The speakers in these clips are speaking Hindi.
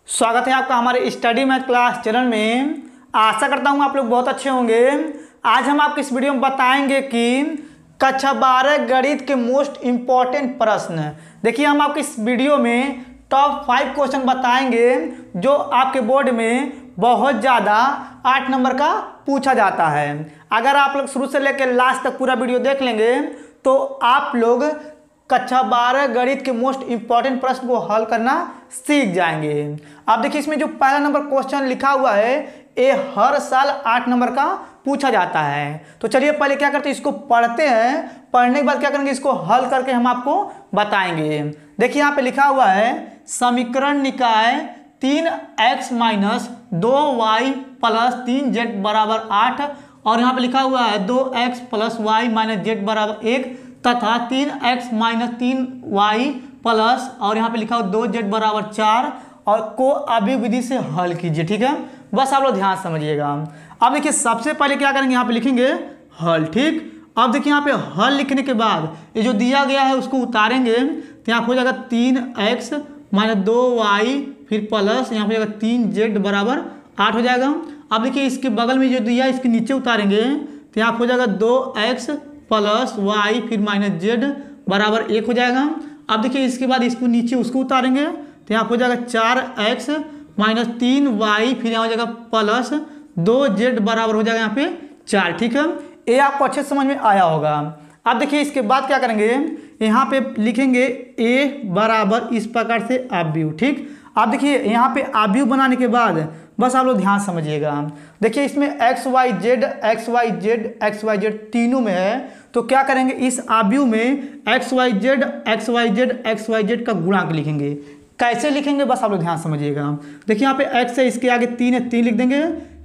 स्वागत है आपका हमारे स्टडी मैथ क्लास चैनल में। आशा करता हूँ आप लोग बहुत अच्छे होंगे। आज हम आपको इस वीडियो में बताएंगे कि कक्षा 12 गणित के मोस्ट इम्पॉर्टेंट प्रश्न। देखिए हम आपको इस वीडियो में टॉप 5 क्वेश्चन बताएंगे जो आपके बोर्ड में बहुत ज़्यादा 8 नंबर का पूछा जाता है। अगर आप लोग शुरू से लेकर लास्ट तक पूरा वीडियो देख लेंगे तो आप लोग कक्षा 12 गणित के मोस्ट इंपॉर्टेंट प्रश्न को हल करना सीख जाएंगे। अब देखिए इसमें जो पहला नंबर क्वेश्चन लिखा हुआ है ये हर साल 8 नंबर का पूछा जाता है। तो चलिए पहले क्या करते हैं, इसको पढ़ते हैं। पढ़ने के बाद क्या करेंगे, इसको हल करके हम आपको बताएंगे। देखिए यहाँ पे लिखा हुआ है समीकरण निकाय 3x - 2y + 3z = 8 और यहाँ पे लिखा हुआ है 2x + y - z = 1 तथा 3x - 3y प्लस और यहाँ पे लिखा हुआ 2z = 4 और को अवयव विधि से हल कीजिए। ठीक है, बस आप लोग ध्यान समझिएगा। अब देखिए सबसे पहले क्या करेंगे, यहाँ पे लिखेंगे हल। ठीक, अब देखिए यहाँ पे हल लिखने के बाद ये जो दिया गया है उसको उतारेंगे तो यहाँ हो जाएगा 3x - 2y फिर प्लस यहाँ पे जाएगा 3z = 8 हो जाएगा। अब देखिए इसके बगल में जो दिया है इसके नीचे उतारेंगे तो यहाँ हो जाएगा 2x + y फिर -z = 1 हो जाएगा। अब देखिए इसके बाद इसको नीचे उसको उतारेंगे तो यहाँ हो जाएगा 4x - 3y फिर यहाँ हो जाएगा प्लस 2z बराबर हो जाएगा यहाँ पे 4। ठीक है, ये आपको अच्छे समझ में आया होगा। अब देखिए इसके बाद क्या करेंगे, यहाँ पे लिखेंगे a बराबर इस प्रकार से अवयव। ठीक, अब देखिए यहाँ पे अवयव बनाने के बाद बस आप लोग ध्यान समझिएगा। देखिए इसमें XYZ तीनों में है तो क्या करेंगे, इस अवयव में XYZ का गुणांक लिखेंगे। कैसे लिखेंगे बस आप लोग ध्यान समझिएगा। देखिए यहाँ पे x है इसके आगे 3 है 3 लिख देंगे,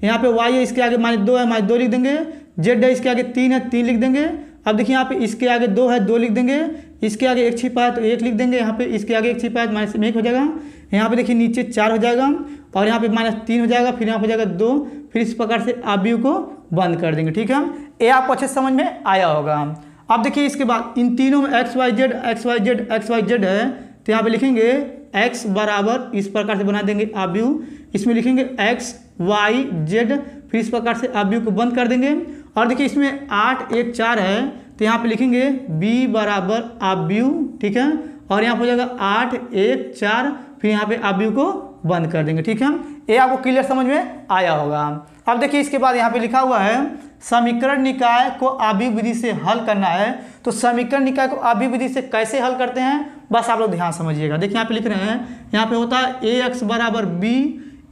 यहाँ पे y है इसके आगे -2 है -2 लिख देंगे, z है इसके आगे 3 है 3 लिख देंगे। अब देखिए यहाँ पे इसके आगे 2 है 2 लिख देंगे, इसके आगे 1 छिपा है तो 1 लिख देंगे, यहाँ पे इसके आगे 1 छिपा है तो -1 हो जाएगा। यहाँ पे देखिए नीचे 4 हो जाएगा और यहाँ पे -3 हो जाएगा, फिर यहाँ हो जाएगा 2, फिर इस प्रकार से अवयव को बंद कर देंगे। ठीक है, ये आपको अच्छे समझ में आया होगा। अब देखिए इसके बाद इन तीनों में XYZ है तो यहाँ पे लिखेंगे x बराबर इस प्रकार से बना देंगे अवयव, इसमें लिखेंगे XYZ फिर इस प्रकार से अवयव को बंद कर देंगे। और देखिए इसमें 8 1 4 है तो यहाँ पे लिखेंगे b बराबर अवयव। ठीक है, और यहाँ पे हो जाएगा 8 1 4 फिर यहाँ पे अवयव को बंद कर देंगे। ठीक है, ये आपको क्लियर समझ में आया होगा। अब देखिए इसके बाद यहाँ पे लिखा हुआ है समीकरण निकाय को अवयव विधि से हल करना है। तो समीकरण निकाय को अवयव विधि से कैसे हल करते हैं बस आप लोग ध्यान समझिएगा। देखिए यहाँ पे लिख रहे हैं, यहाँ पे होता है ax बराबर b,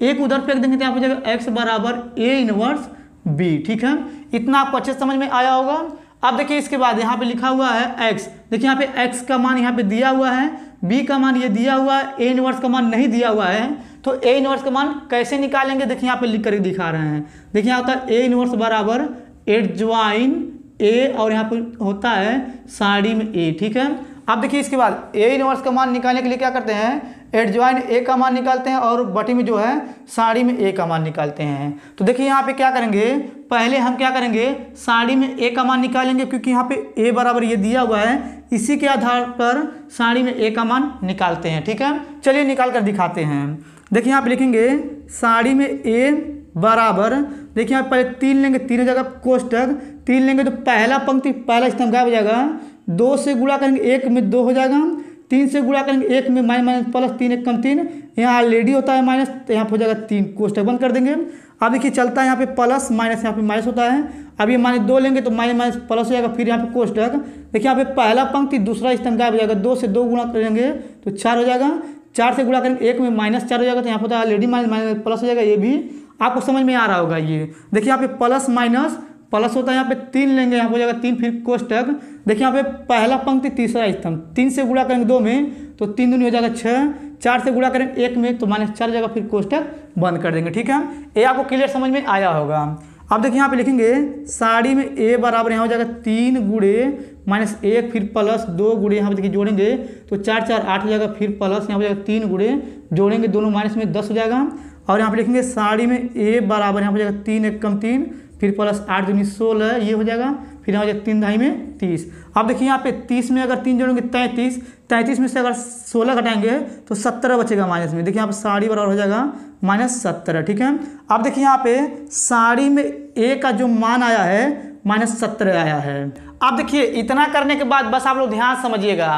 एक उधर फेंक देंगे तो यहाँ पे हो जाएगा x बराबर a 1b। ठीक है, इतना आपको अच्छे समझ में आया होगा। अब देखिए इसके बाद यहाँ पे लिखा हुआ है x, देखिए यहाँ पे x का मान यहाँ पे दिया हुआ है, b का मान ये दिया हुआ है, a 1 का मान नहीं दिया हुआ है। तो a 1 का मान कैसे निकालेंगे, देखिए यहाँ पे लिख कर दिखा रहे हैं। देखिए यहाँ होता है a 1 बराबर एडजॉइन a और यहाँ पे होता है साड़ी में a। ठीक है, अब देखिए इसके बाद a 1 का मान निकालने के लिए क्या करते हैं, एडजॉइन a का मान निकालते हैं और बटी में जो है साड़ी में a का मान निकालते हैं। तो देखिए यहाँ पे क्या करेंगे, पहले हम क्या करेंगे साड़ी में a का मान निकालेंगे क्योंकि यहाँ पे a बराबर ये दिया हुआ है, इसी के आधार पर साड़ी में a का मान निकालते हैं। ठीक है, चलिए निकाल कर दिखाते हैं। देखिए यहाँ पे लिखेंगे साड़ी में a बराबर, देखिए यहाँ पहले 3 लेंगे, 3 हो जाएगा कोष्टक, 3 लेंगे तो पहला पंक्ति पहला स्तंभ गायब हो जाएगा, 2 से गुणा करेंगे 1 में 2 हो जाएगा, 3 से गुणा करेंगे 1 में माइनस प्लस 3 1 कम 3, यहाँ ऑलरेडी होता है माइनस तो यहाँ हो जाएगा 3, कोष्टक बंद कर देंगे। अब देखिए चलता है यहाँ पे प्लस माइनस, यहाँ पे माइनस होता है। अब ये -2 लेंगे तो माइनस प्लस हो जाएगा, फिर यहाँ पे कोष्टक, देखिए यहाँ पे पहला पंक्ति दूसरा स्तंभ गायब हो जाएगा, 2 से 2 गुणा करेंगे तो 4 हो जाएगा, 4 से गुणा करेंगे 1 में -4 हो जाएगा तो यहाँ होता है ऑलरेडी माइनस प्लस हो जाएगा। ये भी आपको समझ में आ रहा होगा। ये देखिए यहाँ पे प्लस माइनस प्लस होता है, यहाँ पे 3 लेंगे, यहाँ हो जाएगा 3 फिर कोष्टक, देखिए यहाँ पे पहला पंक्ति तीसरा स्तंभ, 3 से गुणा करेंगे 2 में तो 3 दूनी हो जाएगा 6, 4 से गुणा करेंगे 1 में तो -4 हो जाएगा, फिर कोष्टक बंद कर देंगे। ठीक है, ये आपको क्लियर समझ में आया होगा। अब देखिए यहाँ पे लिखेंगे साड़ी में a बराबर यहाँ हो जाएगा 3 गुणे -1 फिर प्लस 2 गुणे यहाँ पे देखिए जोड़ेंगे तो 4 4 8 हो जाएगा, फिर प्लस यहाँ हो जाएगा 3 गुणे जोड़ेंगे दोनों माइनस में 10 हो जाएगा। और यहाँ पे लिखेंगे साड़ी में a बराबर यहाँ हो जाएगा 3 1 कम 3 फिर प्लस 8 दूनी 16 ये हो जाएगा, फिर यहाँ हो जाएगा 3 ढाई में 30। अब देखिए यहाँ पे 30 में अगर 3 जोड़ेंगे 33, 33 में से अगर 16 घटाएंगे तो 17 बचेगा माइनस में। देखिए यहाँ पे साड़ी बराबर हो जाएगा -17, ठीक है। अब देखिए यहाँ पे साड़ी में ए का जो मान आया है -17 आया है। अब देखिए इतना करने के बाद बस आप लोग ध्यान समझिएगा।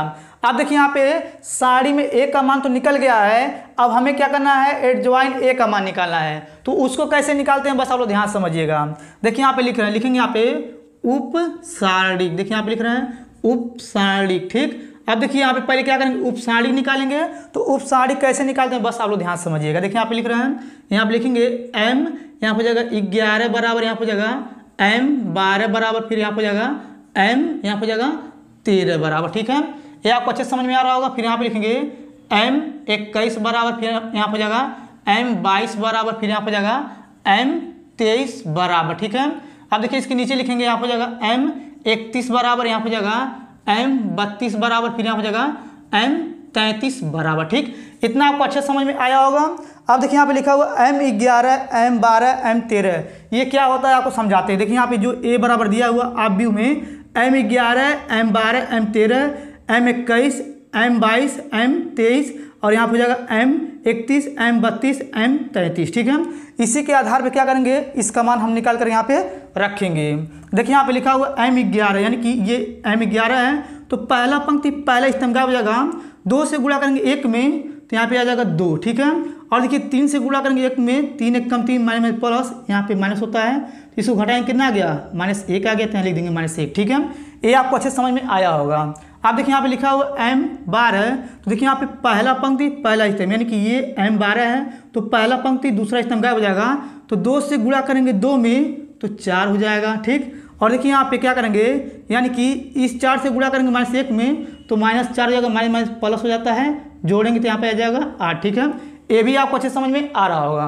अब देखिए यहाँ पे साड़ी में ए का मान तो निकल गया है, अब हमें क्या करना है, एडजॉइन ए का मान निकालना है। तो उसको कैसे निकालते हैं बस आप लोग ध्यान समझिएगा। देखिए यहाँ पे लिख रहे हैं, लिखेंगे यहाँ पे उपसारणिक। देखिए यहाँ पे लिख रहे हैं उपसारणिक, ठीक। अब देखिए यहाँ पे पहले क्या करेंगे, उपसारणिक निकालेंगे। तो उपसारणिक कैसे निकालते हैं बस आप लोग ध्यान समझिएगा। देखिए यहाँ पे लिख रहे हैं, यहाँ पे लिखेंगे m, यहाँ हो जाएगा 11 बराबर, यहाँ हो जाएगा m 12 बराबर, फिर यहाँ हो जाएगा m, यहाँ हो जाएगा 13 बराबर, ठीक है। ये आपको अच्छे समझ में आ रहा होगा। फिर यहाँ पे लिखेंगे m 21 बराबर, फिर यहाँ हो जाएगा m 22 बराबर, फिर यहाँ हो जाएगा m 23 बराबर, ठीक है। अब देखिए इसके नीचे लिखेंगे, यहाँ हो जाएगा m 31 बराबर, यहाँ हो जाएगा m 32 बराबर, फिर यहाँ हो जाएगा m 33 बराबर, ठीक। इतना आपको अच्छे समझ में आया होगा। अब देखिए यहाँ पे लिखा हुआ m 11, m 12, m 13, ये क्या होता है आपको समझाते हैं। देखिए यहाँ पे जो a बराबर दिया हुआ आप व्यू में m 11, m 12, m 13, m 21, m 22, m 23 और यहाँ पे हो जाएगा m 31, m 32, m 33, ठीक है। इसी के आधार पे क्या करेंगे, इसका मान हम निकाल कर यहाँ पे रखेंगे। देखिए यहाँ पे लिखा हुआ m 11, यानी कि ये m 11 है, तो पहला पंक्ति पहला स्तंभ क्या हो जाएगा, 2 से गुणा करेंगे 1 में तो यहाँ पे आ जाएगा 2, ठीक है। और देखिए 3 से गुणा करेंगे 1 में, 3 1 कम 3 माइनस प्लस, यहाँ पे माइनस होता है, तो इसको घटाएंगे कितना आ गया, -1 आ गया, तो यहाँ लिख देंगे -1, ठीक है। ये आपको अच्छे समझ में आया होगा। आप देखिए यहाँ पे लिखा हुआ m 12, तो देखिए यहाँ पे पहला पंक्ति पहला स्तंभ, यानी कि ये m 12 है, तो पहला पंक्ति दूसरा स्तंभ गायब हो जाएगा, तो 2 से गुणा करेंगे 2 में तो 4 हो जाएगा, ठीक। और देखिए यहाँ पे क्या करेंगे, यानी कि इस 4 से गुणा करेंगे -1 में तो -4 हो जाएगा, माइनस प्लस हो जाता है, जोड़ेंगे तो यहाँ पे आ जाएगा 8, ठीक है। ये भी आपको अच्छे समझ में आ रहा होगा।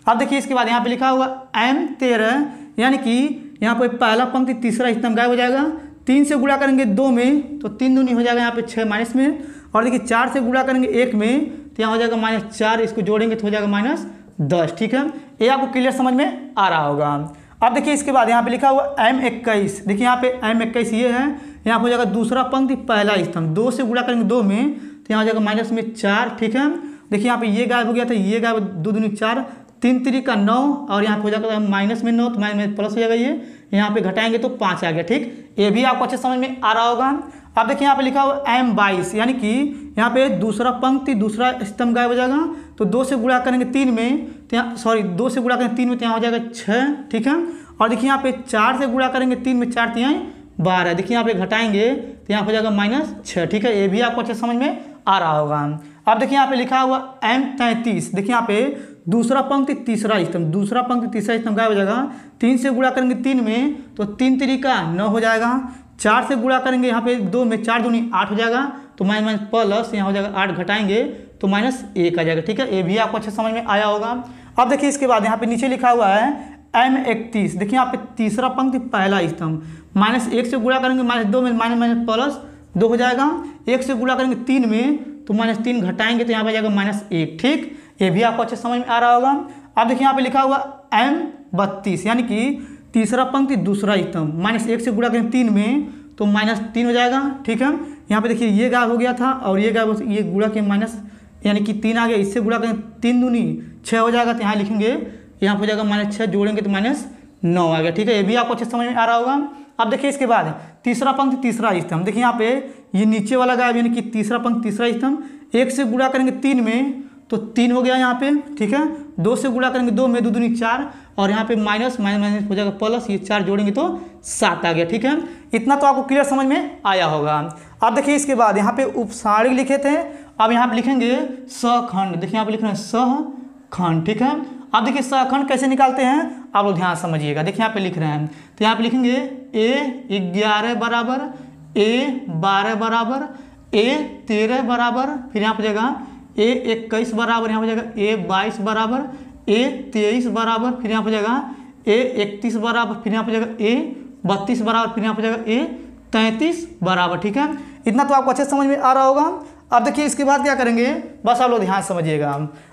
अब देखिए इसके बाद यहाँ पे लिखा हुआ m 13, यानी कि यहाँ पे पहला पंक्ति तीसरा स्तंभ गायब हो जाएगा, 3 से गुणा करेंगे 2 में तो 3 दूनी हो जाएगा यहाँ पे 6 माइनस में, और देखिए 4 से गुणा करेंगे 1 में तो यहाँ हो जाएगा -4, इसको जोड़ेंगे तो हो जाएगा -10, ठीक है। ये आपको क्लियर समझ में आ रहा होगा। अब देखिए इसके बाद यहाँ पे लिखा हुआ m 21, देखिए यहाँ पे m 21 ये है, यहाँ हो जाएगा दूसरा पंक्ति पहला स्तंभ, 2 से गुणा करेंगे 2 में तो यहाँ हो जाएगा -4, ठीक है। देखिए यहाँ पे ये गायब हो गया था, ये गायब, 2 दूनी 4, 3 3 का 9 और यहाँ पे हो जाएगा -9 तो माइनस प्लस हो जाएगा, ये यहाँ पे घटाएंगे तो 5 आ गया, ठीक। ये भी आपको अच्छे समझ में आ रहा होगा। अब देखिए यहाँ पे लिखा हुआ m 22, यानी कि यहाँ पे दूसरा पंक्ति दूसरा स्तंभ गायब हो जाएगा, तो 2 से गुणा करेंगे 3 में तो यहाँ 2 से गुणा करेंगे 3 में तो यहाँ हो जाएगा 6, ठीक है। और देखिए यहाँ पे 4 से गुणा करेंगे 3 में 4 3 12, देखिए यहाँ पे घटाएंगे तो यहाँ हो जाएगा -6, ठीक है। ये भी आपको अच्छे समझ में आ रहा होगा। अब देखिए यहाँ पे लिखा हुआ m 33, देखिए यहाँ पे दूसरा पंक्ति तीसरा स्तंभ, दूसरा पंक्ति तीसरा स्तंभ गायब हो जाएगा, 3 से गुणा करेंगे 3 में तो 3 3 का 9 हो जाएगा, 4 से गुणा करेंगे यहाँ पे 2 में 4 दूनी 8 हो जाएगा, तो माइनस प्लस यहाँ हो जाएगा 8 घटाएंगे तो -1 आ जाएगा, ठीक है। ये भी आपको अच्छे समझ में आया होगा। अब देखिए इसके बाद यहाँ पे नीचे लिखा हुआ है m 31, देखिए यहाँ पे तीसरा पंक्ति पहला स्तंभ, -1 से गुणा करेंगे -2 में माइनस प्लस 2 हो जाएगा, 1 से गुणा करेंगे 3 में तो -3 घटाएंगे तो यहाँ पे जाएगा -1, ठीक। ये भी आपको अच्छे समझ में आ रहा होगा। अब देखिए यहाँ पे लिखा हुआ m 32, यानी कि तीसरा पंक्ति दूसरा स्तंभ, -1 से गुणा करेंगे 3 में तो -3 हो जाएगा, ठीक है। यहाँ पे देखिए ये गायब हो गया था और ये गायब, ये गुणा के माइनस यानी कि 3 आ गया, इससे गुणा करेंगे 3 दूनी 6 हो जाएगा, तो यहाँ लिखेंगे यहाँ पे हो जाएगा -6, जोड़ेंगे तो -9 आ गया, ठीक है। ये भी आपको अच्छे समझ में आ रहा होगा। अब देखिए इसके बाद तीसरा पंक्ति तीसरा स्तंभ, देखिए यहाँ पे ये नीचे वाला गायब, यानी कि तीसरा पंक्ति तीसरा स्तंभ, 1 से गुणा करेंगे 3 में तो 3 हो गया यहाँ पे, ठीक है। 2 से गुणा करेंगे 2 में 2 दूनी 4 और यहाँ पे माइनस हो जाएगा प्लस, ये 4 जोड़ेंगे तो 7 आ गया, ठीक है। इतना तो आपको क्लियर समझ में आया होगा। अब देखिए इसके बाद यहाँ पे उपसारणिक लिखे थे, अब यहाँ पे लिखेंगे सखंड, देखिए यहाँ पे लिख रहे हैं सहखंड, ठीक है। अब देखिए सहखंड कैसे निकालते हैं आप लोग ध्यान समझिएगा। देखिए यहाँ पे लिख रहे हैं, तो यहाँ पे लिखेंगे a 11 बराबर, a 12 बराबर, a 13 बराबर, फिर यहाँ पे जाएगा a 21 बराबर, यहाँ पे जाएगा a 22 बराबर, a 23 बराबर, फिर यहाँ पे जाएगा a 31 बराबर, फिर यहाँ पे जाएगा a 32 बराबर, फिर यहाँ पे जाएगा a 33 बराबर, ठीक है। इतना तो आपको अच्छे समझ में आ रहा होगा। अब देखिए इसके बाद क्या करेंगे, बस आप लोग ध्यान समझिएगा।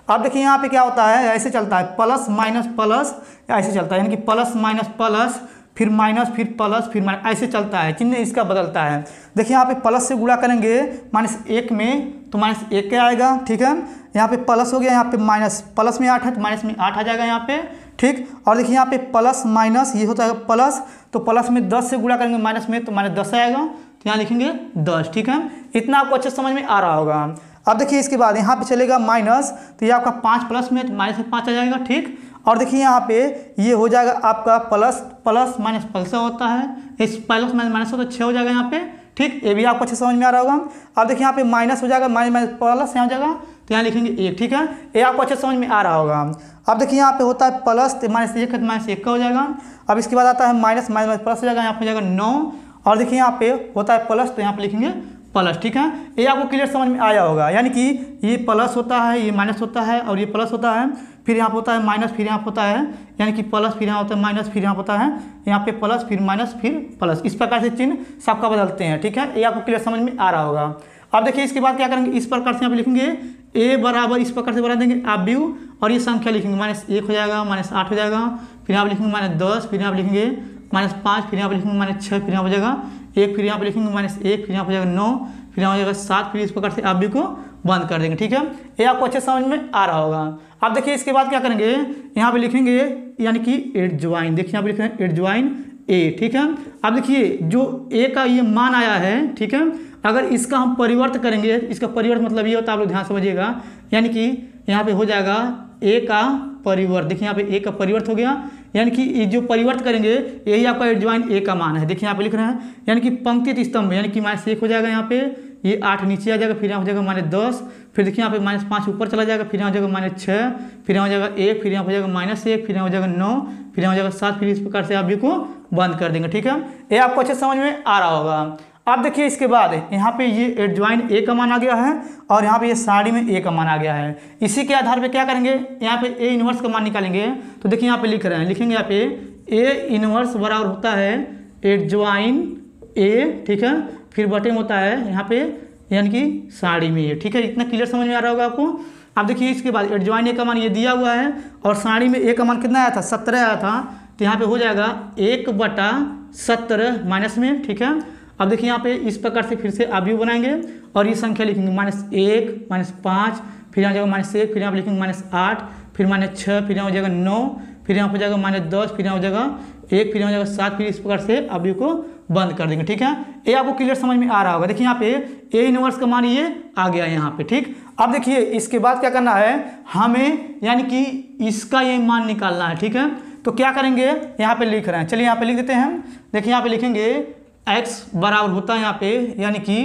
अब देखिए यहाँ पे क्या होता है, ऐसे चलता है प्लस माइनस प्लस, ऐसे चलता है, यानी कि प्लस माइनस प्लस, फिर माइनस, फिर प्लस, फिर माइनस, ऐसे चलता है, चिन्ह इसका बदलता है। देखिए यहाँ पे प्लस से गुणा करेंगे -1 में तो -1 क्या आएगा, ठीक है। यहाँ पे प्लस हो गया, यहाँ पे माइनस, प्लस में 8 है तो माइनस में 8 आ जाएगा यहाँ पे, ठीक। और देखिए यहाँ पे प्लस माइनस ये होता है प्लस, तो प्लस में 10 से गुणा करेंगे माइनस में तो -10 आएगा, तो यहाँ लिखेंगे 10, ठीक है। इतना आपको अच्छे समझ में आ रहा होगा। अब देखिए इसके बाद यहाँ पे चलेगा माइनस, तो ये आपका 5 प्लस में तो माइनस में 5 आ जाएगा, ठीक। और देखिए यहाँ पे ये हो जाएगा आपका प्लस प्लस माइनस प्लस होता है, इस प्लस माइनस माइनस हो तो 6 हो जाएगा यहाँ पे, ठीक। ये भी आपको अच्छे समझ में आ रहा होगा। अब देखिए यहाँ पे माइनस हो जाएगा, माइनस माइनस प्लस यहाँ हो जाएगा, तो यहाँ लिखेंगे 1, ठीक है। ये आपको अच्छे समझ में आ रहा होगा। अब देखिए यहाँ पे होता है प्लस, तो -1 है तो -1 का हो जाएगा। अब इसके बाद आता है माइनस, माइनस प्लस हो जाएगा, यहाँ पे हो जाएगा 9। और देखिए यहाँ पे होता है प्लस, तो यहाँ पे लिखेंगे प्लस, ठीक है। ये आपको क्लियर समझ में आया होगा, यानी कि ये प्लस होता है, ये माइनस होता है और ये प्लस होता है, फिर यहाँ पे होता है माइनस, फिर यहाँ पे होता है यानी कि प्लस, फिर यहाँ होता है माइनस, फिर यहाँ होता है यहाँ पे प्लस, फिर माइनस, फिर प्लस, इस प्रकार से चिन्ह सबका बदलते हैं, ठीक है। ये आपको क्लियर समझ में आ रहा होगा। अब देखिए इसके बाद क्या करेंगे, इस प्रकार से यहाँ पे लिखेंगे a बराबर, इस प्रकार से बना देंगे आव्यूह, और ये संख्या लिखेंगे -1 हो जाएगा, -8 हो जाएगा, फिर यहाँ पे लिखेंगे -10, फिर यहाँ पे लिखेंगे -5, फिर यहाँ पे लिखेंगे -6, फिर यहाँ हो जाएगा 1, फिर यहाँ पे लिखेंगे -1, फिर यहाँ पे हो जाएगा 9, फिर यहाँ हो जाएगा 7, फिर इस प्रकार से आव्यूह को बंद कर देंगे, ठीक है। ये आपको अच्छे समझ में आ रहा होगा। अब देखिए इसके बाद क्या करेंगे, यहाँ पे लिखेंगे यानी कि एडज्वाइन, देखिए यहाँ पे लिख रहे हैं एडज्वाइन ए, ठीक है। अब देखिए जो ए का ये मान आया है, ठीक है, अगर इसका हम परिवर्त करेंगे, इसका परिवर्त मतलब ये होता है, आप लोग ध्यान समझिएगा, यानी कि यहाँ पे हो जाएगा ए का परिवर्त, देखिए यहाँ पे ए का परिवर्त हो गया, यानी कि ये जो परिवर्त करेंगे यही आपका एडज्वाइन ए का मान है। देखिए यहाँ पे लिख रहे हैं, यानी कि पंक्ति स्तंभ, यानी कि -1 हो जाएगा, यहाँ पे ये 8 नीचे आ जाएगा, फिर यहाँ हो जाएगा -10, फिर देखिए यहाँ पे -5 ऊपर चला जाएगा, फिर यहाँ हो जाएगा -6, फिर यहाँ हो जाएगा 1, फिर यहाँ हो जाएगा -1, फिर यहाँ हो जाएगा 9, फिर यहाँ हो जाएगा 7, फिर इस प्रकार से आव्यूह को बंद कर देंगे, ठीक है। ये आपको अच्छे समझ में आ रहा होगा। अब देखिए इसके बाद यहाँ पे ये एडज्वाइन ए का मान आ गया है और यहाँ पे ये साड़ी में ए का मान आ गया है। इसी के आधार पे क्या करेंगे, यहाँ पे ए इनवर्स का मान निकालेंगे। तो देखिए यहाँ पे लिख रहे हैं, लिखेंगे यहाँ पे ए इनवर्स बराबर होता है एडज्वाइन ए, ठीक है, फिर बटे में होता है यहाँ पे यानी कि साड़ी में ए, ठीक है। इतना क्लियर समझ में आ रहा होगा आपको। अब देखिए इसके बाद एडज्वाइन ए का मान ये दिया हुआ है और साड़ी में ए का मान कितना आया था, 17 आया था, तो यहाँ पे हो जाएगा 1/17 माइनस में, ठीक है। अब देखिए यहाँ पे इस प्रकार से फिर से आव्यूह बनाएंगे और ये संख्या लिखेंगे -1, -5, फिर यहाँ जाएगा -1, फिर यहाँ पे लिखेंगे -8, फिर -6, फिर यहाँ हो जाएगा 9, फिर यहाँ हो जाएगा -10, फिर यहाँ हो जाएगा 1, फिर यहाँ हो जाएगा 7, फिर इस प्रकार से आव्यूह को बंद कर देंगे, ठीक है। ये आपको क्लियर समझ में आ रहा होगा। देखिए यहाँ पे ए इनवर्स का मान ये आ गया यहाँ पे, ठीक। अब देखिए इसके बाद क्या करना है हमें, यानी कि इसका ये मान निकालना है, ठीक है। तो क्या करेंगे, यहाँ पे लिख रहे हैं, चलिए यहाँ पे लिख देते हैं हम। देखिए यहाँ पे लिखेंगे x बराबर होता है यहाँ पे यानी कि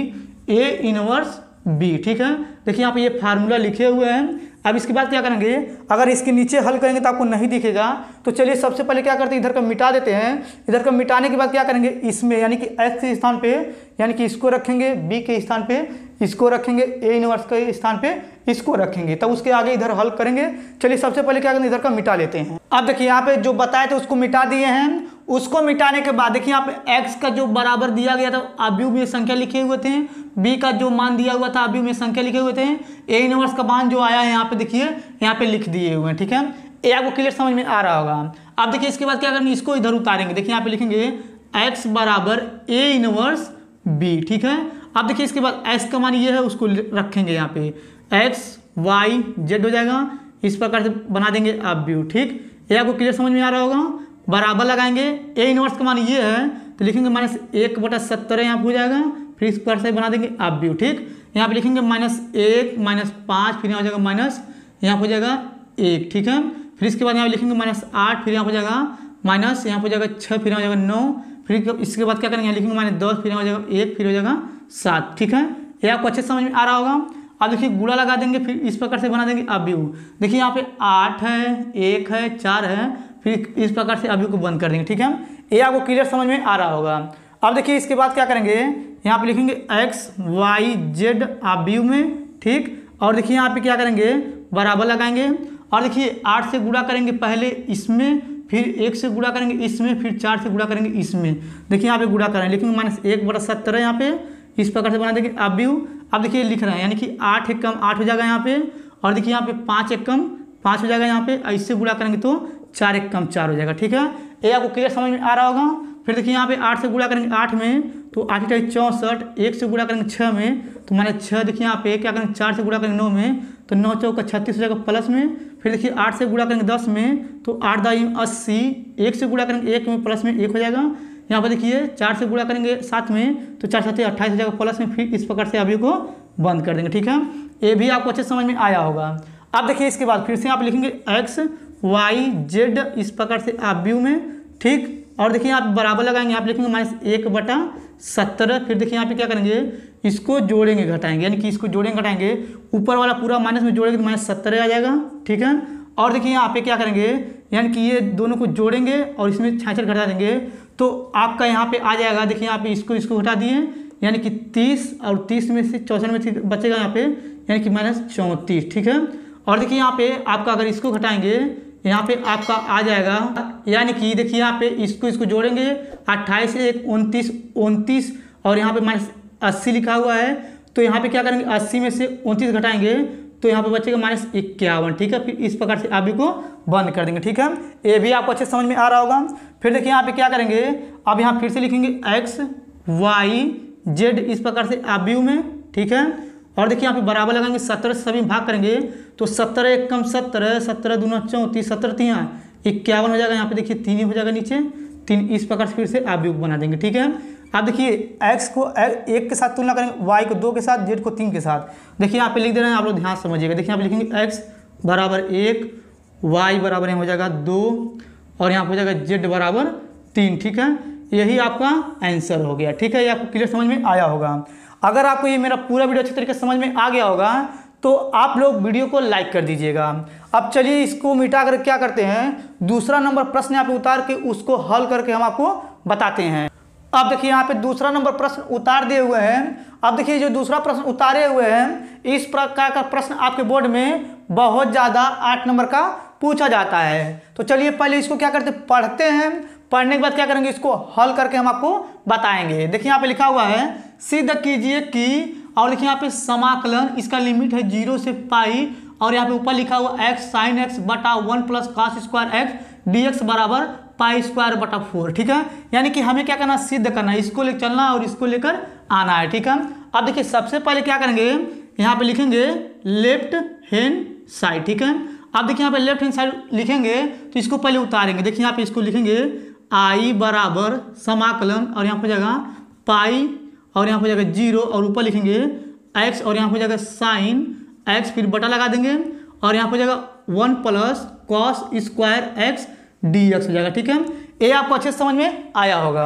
a इनवर्स b, ठीक है। देखिए यहाँ पे ये फार्मूला लिखे हुए हैं। अब इसके बाद क्या करेंगे, अगर इसके नीचे हल करेंगे तो आपको नहीं दिखेगा, तो चलिए सबसे पहले क्या करते हैं, इधर का मिटा देते हैं। इधर का मिटाने के बाद क्या करेंगे, इसमें यानी कि x के स्थान पे यानी कि इसको रखेंगे, b के स्थान पे इसको रखेंगे, a इनवर्स के स्थान पे इसको रखेंगे, तब उसके आगे इधर हल करेंगे। चलिए सबसे पहले क्या करेंगे, इधर का मिटा लेते हैं। अब देखिए यहाँ पे जो बताए थे उसको मिटा दिए हैं। उसको मिटाने के बाद देखिए यहाँ पे x का जो बराबर दिया गया था आव्यूह में संख्या लिखे हुए थे, b का जो मान दिया हुआ था आव्यूह में संख्या लिखे हुए थे, a इनवर्स का मान जो आया है यहाँ पे देखिए यहाँ पे लिख दिए हुए हैं, ठीक है। ये आपको क्लियर समझ में आ रहा होगा। अब देखिए इसके बाद क्या करेंगे, इसको इधर उतारेंगे। देखिए यहाँ पे लिखेंगे x बराबर a इनवर्स b, ठीक है। अब देखिए इसके बाद x का मान ये है उसको रखेंगे यहाँ पे x y z हो जाएगा, इस प्रकार से बना देंगे आव्यूह, ठीक। ये आपको क्लियर समझ में आ रहा होगा। बराबर लगाएंगे, a इनवर्स का मान ये है तो लिखेंगे -1/17 यहाँ पे हो जाएगा, फिर इस प्रकार से बना देंगे आव्यूह, ठीक। यहाँ पे लिखेंगे -1, -5, फिर यहाँ हो जाएगा माइनस, यहाँ हो जाएगा 1, ठीक है। फिर इसके बाद यहाँ लिखेंगे -8, फिर यहाँ हो जाएगा माइनस, यहाँ हो जाएगा 6, फिर यहाँ हो जाएगा 9, फिर इसके बाद क्या करेंगे, यहाँ लिखेंगे -10, फिर यहाँ हो जाएगा 1, फिर हो जाएगा 7, ठीक है। ये आपको अच्छे समझ में आ रहा होगा। अब देखिए गुणा लगा देंगे, फिर इस प्रकार से बना देंगे आव्यूह। देखिए यहाँ पे 8 है, 1 है, 4 है, फिर इस प्रकार से आव्यूह को बंद कर देंगे, ठीक है। ये आपको क्लियर समझ में आ रहा होगा। अब देखिए इसके बाद क्या करेंगे, यहाँ पे लिखेंगे x y z आव्यूह में, ठीक। और देखिए यहाँ पे क्या करेंगे, बराबर लगाएंगे और देखिए 8 से गुणा करेंगे पहले इसमें, फिर 1 से गुणा करेंगे इसमें, फिर 4 से गुणा करेंगे इसमें। देखिए यहाँ पे गुणा करेंगे, लिखेंगे -1/17 यहाँ पे, इस प्रकार से बना देंगे अवयव। अब देखिए लिख रहे हैं, यानी कि 8 एकम 8 हो जाएगा यहाँ पे, और देखिए यहाँ पे 5 एकम 5 हो जाएगा यहाँ पे, इससे गुणा करेंगे तो 4 एकम 4 हो जाएगा। ठीक है, ये आपको क्लियर समझ में आ रहा होगा। फिर देखिए यहाँ पे 8 से गुणा करेंगे 8 में तो 8 × 64, 1 से गुणा करेंगे 6 में तो माने 6। देखिए यहाँ पे क्या करेंगे 4 से गुणा करेंगे 9 में तो 9 चौका 36 हो जाएगा प्लस में। फिर देखिए 8 से गुणा करेंगे 10 में तो 8 दाई 80, 1 से गुणा करेंगे 1 में प्लस में 1 हो जाएगा। यहाँ पर देखिए 4 से गुणा करेंगे 7 में तो 4 7 28 हो जाएगा प्लस में। फिर इस प्रकार से अवयव को बंद कर देंगे। ठीक है, ये भी आपको अच्छे समझ में आया होगा। अब देखिए इसके बाद फिर से आप लिखेंगे x y z इस प्रकार से अवयव में। ठीक, और देखिए आप बराबर लगाएंगे, आप लिखेंगे -1/17। फिर देखिए यहाँ पे क्या करेंगे, इसको जोड़ेंगे घटाएंगे, यानी कि इसको जोड़ेंगे घटाएंगे, ऊपर वाला पूरा माइनस में जोड़ेंगे तो -17 आ जाएगा। ठीक है, और देखिए यहाँ पे क्या करेंगे, यानी कि ये दोनों को जोड़ेंगे और इसमें 66 घटा देंगे तो आपका यहाँ पे आ जाएगा। देखिए यहाँ पे इसको घटा दिए, यानी कि 30 और 30 में से 64 में से बचेगा यहाँ पे, यानी कि -34। ठीक है, और देखिए यहाँ पे आपका अगर इसको घटाएंगे यहाँ पे आपका आ जाएगा, यानी कि देखिए यहाँ पे इसको जोड़ेंगे 28 से 1 29 और यहाँ पे -80 लिखा हुआ है तो यहाँ पे क्या करेंगे 80 में से 29 घटाएंगे तो यहाँ पे बचेगा -51। ठीक है, फिर इस प्रकार से अवयव को बंद कर देंगे। ठीक है, ये भी आपको अच्छे समझ में आ रहा होगा। फिर देखिए यहाँ पे क्या करेंगे, अब यहाँ फिर से लिखेंगे x y z इस प्रकार से अवयव में। ठीक है, और देखिए यहाँ पे बराबर लगाएंगे 17 से सभी भाग करेंगे तो 17 एकम 17, 17 दूना 34, 17 तिया 51 हो जाएगा। यहाँ पे देखिए 3 हो जाएगा नीचे 3, इस प्रकार से फिर से अवयव बना देंगे। ठीक है, अब देखिए x को 1 के साथ तुलना करेंगे, y को 2 के साथ, z को 3 के साथ। देखिए यहाँ पे लिख दे रहे हैं, आप लोग ध्यान समझिएगा। देखिए यहाँ पे लिखेंगे x बराबर 1, y बराबर यहाँ हो जाएगा 2 और यहाँ पे हो जाएगा z बराबर 3। ठीक है, यही आपका आंसर हो गया। ठीक है, ये आपको क्लियर समझ में आया होगा। अगर आपको ये मेरा पूरा वीडियो अच्छी तरीके से समझ में आ गया होगा तो आप लोग वीडियो को लाइक कर दीजिएगा। अब चलिए इसको मिटा कर क्या करते हैं, दूसरा नंबर प्रश्न यहाँ पे उतार के उसको हल करके हम आपको बताते हैं। अब देखिए यहाँ पे दूसरा नंबर प्रश्न उतार दिए हुए हैं। अब देखिए जो दूसरा प्रश्न उतारे हुए हैं, इस प्रकार का प्रश्न आपके बोर्ड में बहुत ज़्यादा 8 नंबर का पूछा जाता है। तो चलिए पहले इसको क्या करते पढ़ते हैं, पढ़ने के बाद क्या करेंगे इसको हल करके हम आपको बताएंगे। देखिए यहाँ पे लिखा हुआ है सिद्ध कीजिए कि, और देखिए यहाँ पे समाकलन इसका लिमिट है 0 से पाई और यहाँ पे ऊपर लिखा हुआ x sin x बटा 1 + cos स्क्वायर x dx बराबर π²/4। ठीक है, यानी कि हमें क्या करना, सिद्ध करना है, इसको लेकर चलना और इसको लेकर आना है। ठीक है, अब देखिए सबसे पहले क्या करेंगे, यहाँ पे लिखेंगे लेफ्ट हैंड साइड। ठीक है, अब देखिए यहाँ पे लेफ्ट हैंड साइड लिखेंगे तो इसको पहले उतारेंगे। देखिए यहाँ पे इसको लिखेंगे i बराबर समाकलन और यहाँ पे जाएगा पाई और यहाँ पे जाएगा 0 और ऊपर लिखेंगे x और यहाँ पे जाएगा साइन x, फिर बटा लगा देंगे और यहाँ पे जाएगा 1 + cos स्क्वायर x dx हो जाएगा। ठीक है, ये आपको अच्छे से समझ में आया होगा।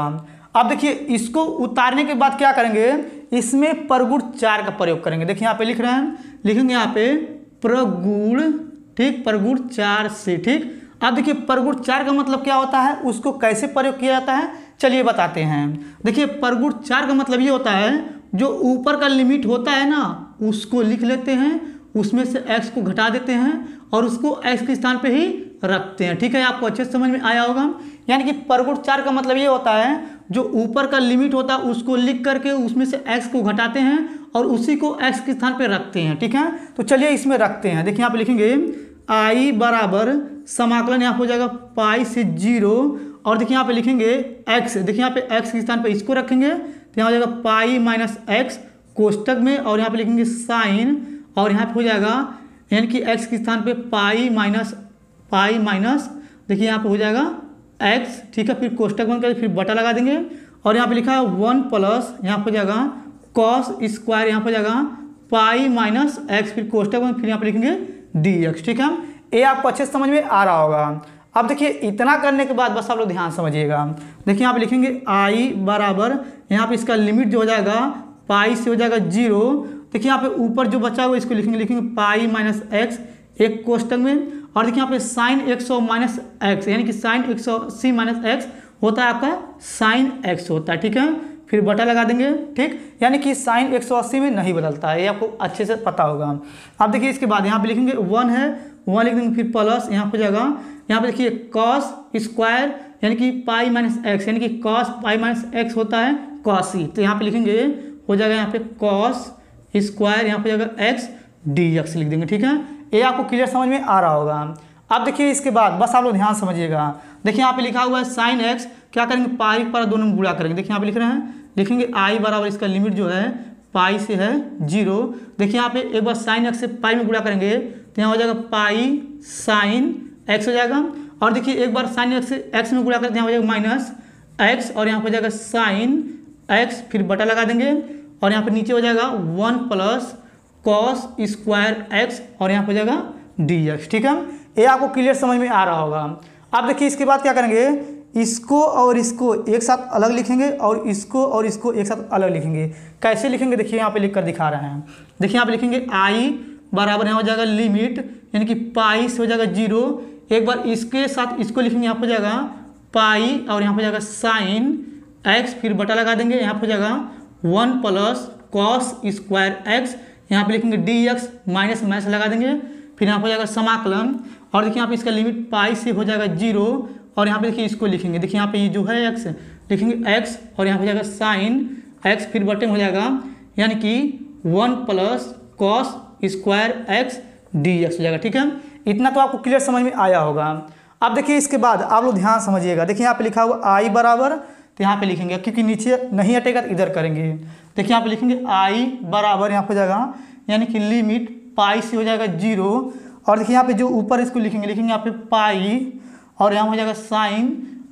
अब देखिए इसको उतारने के बाद क्या करेंगे, इसमें परगुण 4 का प्रयोग करेंगे। देखिए यहाँ पे लिख रहे हैं, लिखेंगे यहाँ पे प्रगुण, ठीक, प्रगुण 4 से। ठीक, अब देखिए प्रगुण 4 का मतलब क्या होता है, उसको कैसे प्रयोग किया जाता है, चलिए बताते हैं। देखिए प्रगुण 4 का मतलब ये होता है, जो ऊपर का लिमिट होता है ना उसको लिख लेते हैं, उसमें से x को घटा देते हैं और उसको x के स्थान पे ही रखते हैं। ठीक है, आपको अच्छे से समझ में आया होगा। यानी कि प्रगुण 4 का मतलब ये होता है, जो ऊपर का लिमिट होता है उसको लिख करके उसमें से x को घटाते हैं और उसी को x के स्थान पे रखते हैं। ठीक है, तो चलिए इसमें रखते हैं। देखिए यहाँ पे लिखेंगे i बराबर समाकलन यहाँ हो जाएगा पाई से 0 और देखिए यहाँ पे लिखेंगे x, देखिए यहाँ पे x के स्थान पे इसको रखेंगे तो यहाँ हो जाएगा पाई -x कोष्टक में और यहाँ पे लिखेंगे साइन और यहाँ पे हो जाएगा यानी कि x के स्थान पे पाई माइनस देखिए यहाँ पे हो जाएगा x। ठीक है, फिर कोष्टक बंद करके फिर बटा लगा देंगे और यहाँ पे लिखा है 1 + यहाँ पे हो जाएगा cos स्क्वायर यहाँ पे हो जाएगा पाई -x, फिर कोष्टक बंद, फिर यहाँ पे लिखेंगे dx। ठीक है, ये आपको अच्छे से समझ में आ रहा होगा। अब देखिए इतना करने के बाद बस आप लोग ध्यान समझिएगा। देखिए यहाँ पे लिखेंगे i बराबर यहाँ पे इसका लिमिट जो हो जाएगा पाई से हो जाएगा 0। देखिए यहाँ पे ऊपर जो बचा हुआ इसको लिखेंगे पाई -x एक कोष्टक में और देखिए यहाँ पे साइन 100 -x यानी कि साइन 180 -x होता है आपका साइन x होता है। ठीक है, फिर बटा लगा देंगे। ठीक, यानी कि साइन 180 में नहीं बदलता है, ये आपको अच्छे से पता होगा। अब देखिए इसके बाद यहाँ पे लिखेंगे 1 है, 1 लिख देंगे, फिर प्लस यहाँ पे जाएगा, यहाँ पे देखिए cos स्क्वायर यानी कि पाई -x यानी कि cos पाई -x होता है cos, तो यहाँ पे लिखेंगे हो जाएगा यहाँ पे कॉस स्क्वायर, यहाँ पे हो जाएगा एक्स dx लिख देंगे। ठीक है, ये आपको क्लियर समझ में आ रहा होगा। अब देखिए इसके बाद बस आप लोग ध्यान समझिएगा। देखिए यहाँ पे लिखा हुआ है साइन एक्स, क्या करेंगे पाई पर दोनों में गुणा करेंगे। देखिए यहाँ पे लिख रहे हैं, लिखेंगे आई बराबर इसका लिमिट जो है पाई से है 0। देखिए यहाँ पे एक बार साइन एक्स से पाई में गुणा करेंगे तो यहाँ हो जाएगा पाई साइन एक्स हो जाएगा। और देखिए एक बार साइन एक्स से एक्स में गुणा करें तो यहाँ हो जाएगा माइनस एक्स, और यहाँ पे हो जाएगा साइन एक्स, फिर बटा लगा देंगे और यहाँ पे नीचे हो जाएगा 1 प्लस कॉस स्क्वायर एक्स, और यहाँ पे हो जाएगा dx। ठीक है, ये आपको क्लियर समझ में आ रहा होगा। अब देखिए इसके बाद क्या करेंगे, इसको और इसको एक साथ अलग लिखेंगे और इसको एक साथ अलग लिखेंगे। कैसे लिखेंगे देखिए यहाँ पे लिख कर दिखा रहे हैं। देखिए यहाँ पे लिखेंगे आई बराबर यहाँ हो जाएगा लिमिट, यानी कि पाई से हो जाएगा 0। एक बार इसके साथ इसको लिखेंगे, यहाँ पे हो जाएगा पाई और यहाँ पे हो जाएगा साइन एक्स, फिर बटा लगा देंगे, यहाँ पे हो जाएगा 1 प्लस कॉस स्क्वायर एक्स, यहाँ पे लिखेंगे dx माइनस माइनस लगा देंगे, फिर यहाँ पे हो जाएगा समाकलन। और देखिए यहाँ पे इसका लिमिट पाई से हो जाएगा 0, और यहाँ पे देखिए इसको लिखेंगे। देखिए यहाँ पे ये जो है x लिखेंगे x, और यहाँ पे हो जाएगा साइन x, फिर बटे में हो जाएगा यानी कि 1 plus cos square x dx हो जाएगा। ठीक है, इतना तो आपको क्लियर समझ में आया होगा। अब देखिए इसके बाद आप लोग ध्यान समझिएगा। देखिए यहाँ पे लिखा हुआ आई बराबर, तो यहाँ पे लिखेंगे क्योंकि नीचे नहीं हटेगा तो इधर करेंगे। देखिए यहाँ पे लिखेंगे आई बराबर यहाँ पे हो जाएगा यानी कि लिमिट पाई से हो जाएगा 0, और देखिए यहाँ पे जो ऊपर इसको लिखेंगे यहाँ पे पाई और यहाँ हो जाएगा साइन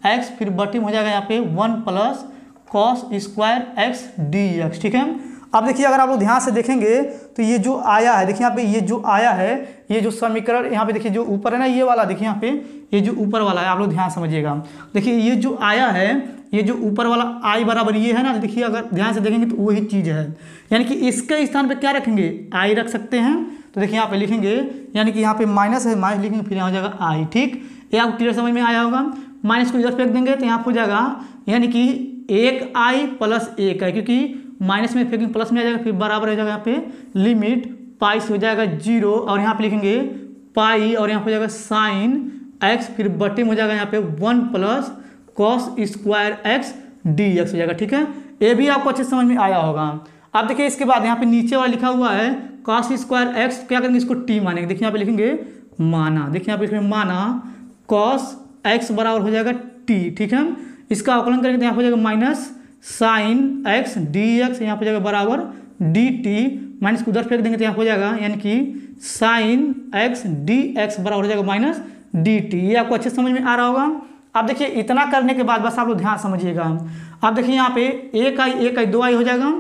एक्स, फिर बटे में हो जाएगा यहाँ पे 1 plus cos square x dx। ठीक है, अब देखिए अगर आप लोग ध्यान से देखेंगे तो ये जो आया है, देखिए यहाँ पे ये जो आया है, ये जो समीकरण यहाँ पे देखिए जो ऊपर है ना ये वाला, देखिए यहाँ पे ये जो ऊपर वाला है आप लोग ध्यान समझिएगा। देखिए ये जो आया है, ये जो ऊपर वाला आई बराबर ये है ना, देखिए अगर ध्यान से देखेंगे तो वही चीज़ है, यानी कि इसके स्थान पे क्या रखेंगे आई रख सकते हैं। तो देखिए यहाँ पे लिखेंगे यानी कि यहाँ पे माइनस है, माइनस लिखेंगे फिर यहाँ हो जाएगा आई। ठीक, ये आपको क्लियर समझ में आया होगा। माइनस को इधर फेंक देंगे तो यहाँ हो जाएगा यानी कि 1i प्लस 1i, क्योंकि माइनस में फेंकेंगे प्लस में आ जाएगा, फिर बराबर हो जाएगा यहाँ पे लिमिट पाई से हो जाएगा 0, और यहाँ पे लिखेंगे पाई और यहाँ पे हो जाएगा साइन एक्स, फिर बटे में हो जाएगा यहाँ पे 1 plus cos square x dx हो जाएगा। ठीक है, ये भी आपको अच्छे समझ में आया होगा। अब देखिए इसके बाद यहाँ पे नीचे वाला लिखा हुआ है कॉस स्क्वायर एक्स, क्या करेंगे इसको t मानेंगे। देखिए यहाँ पे लिखेंगे माना, देखिए यहाँ पे लिखेंगे माना कॉस एक्स बराबर हो जाएगा t। ठीक है, इसका अवकलन करेंगे तो यहाँ पे हो जाएगा माइनस साइन एक्स dx, यहाँ पे जाएगा बराबर dt, माइनस को उधर फेंक देंगे तो यहाँ हो जाएगा यानी कि साइन एक्स dx बराबर हो जाएगा माइनस dt। ये आपको अच्छे समझ में आ रहा होगा। अब देखिए इतना करने के बाद बस आप लोग ध्यान समझिएगा। अब देखिए यहाँ पे 1i 2i हो जाएगा,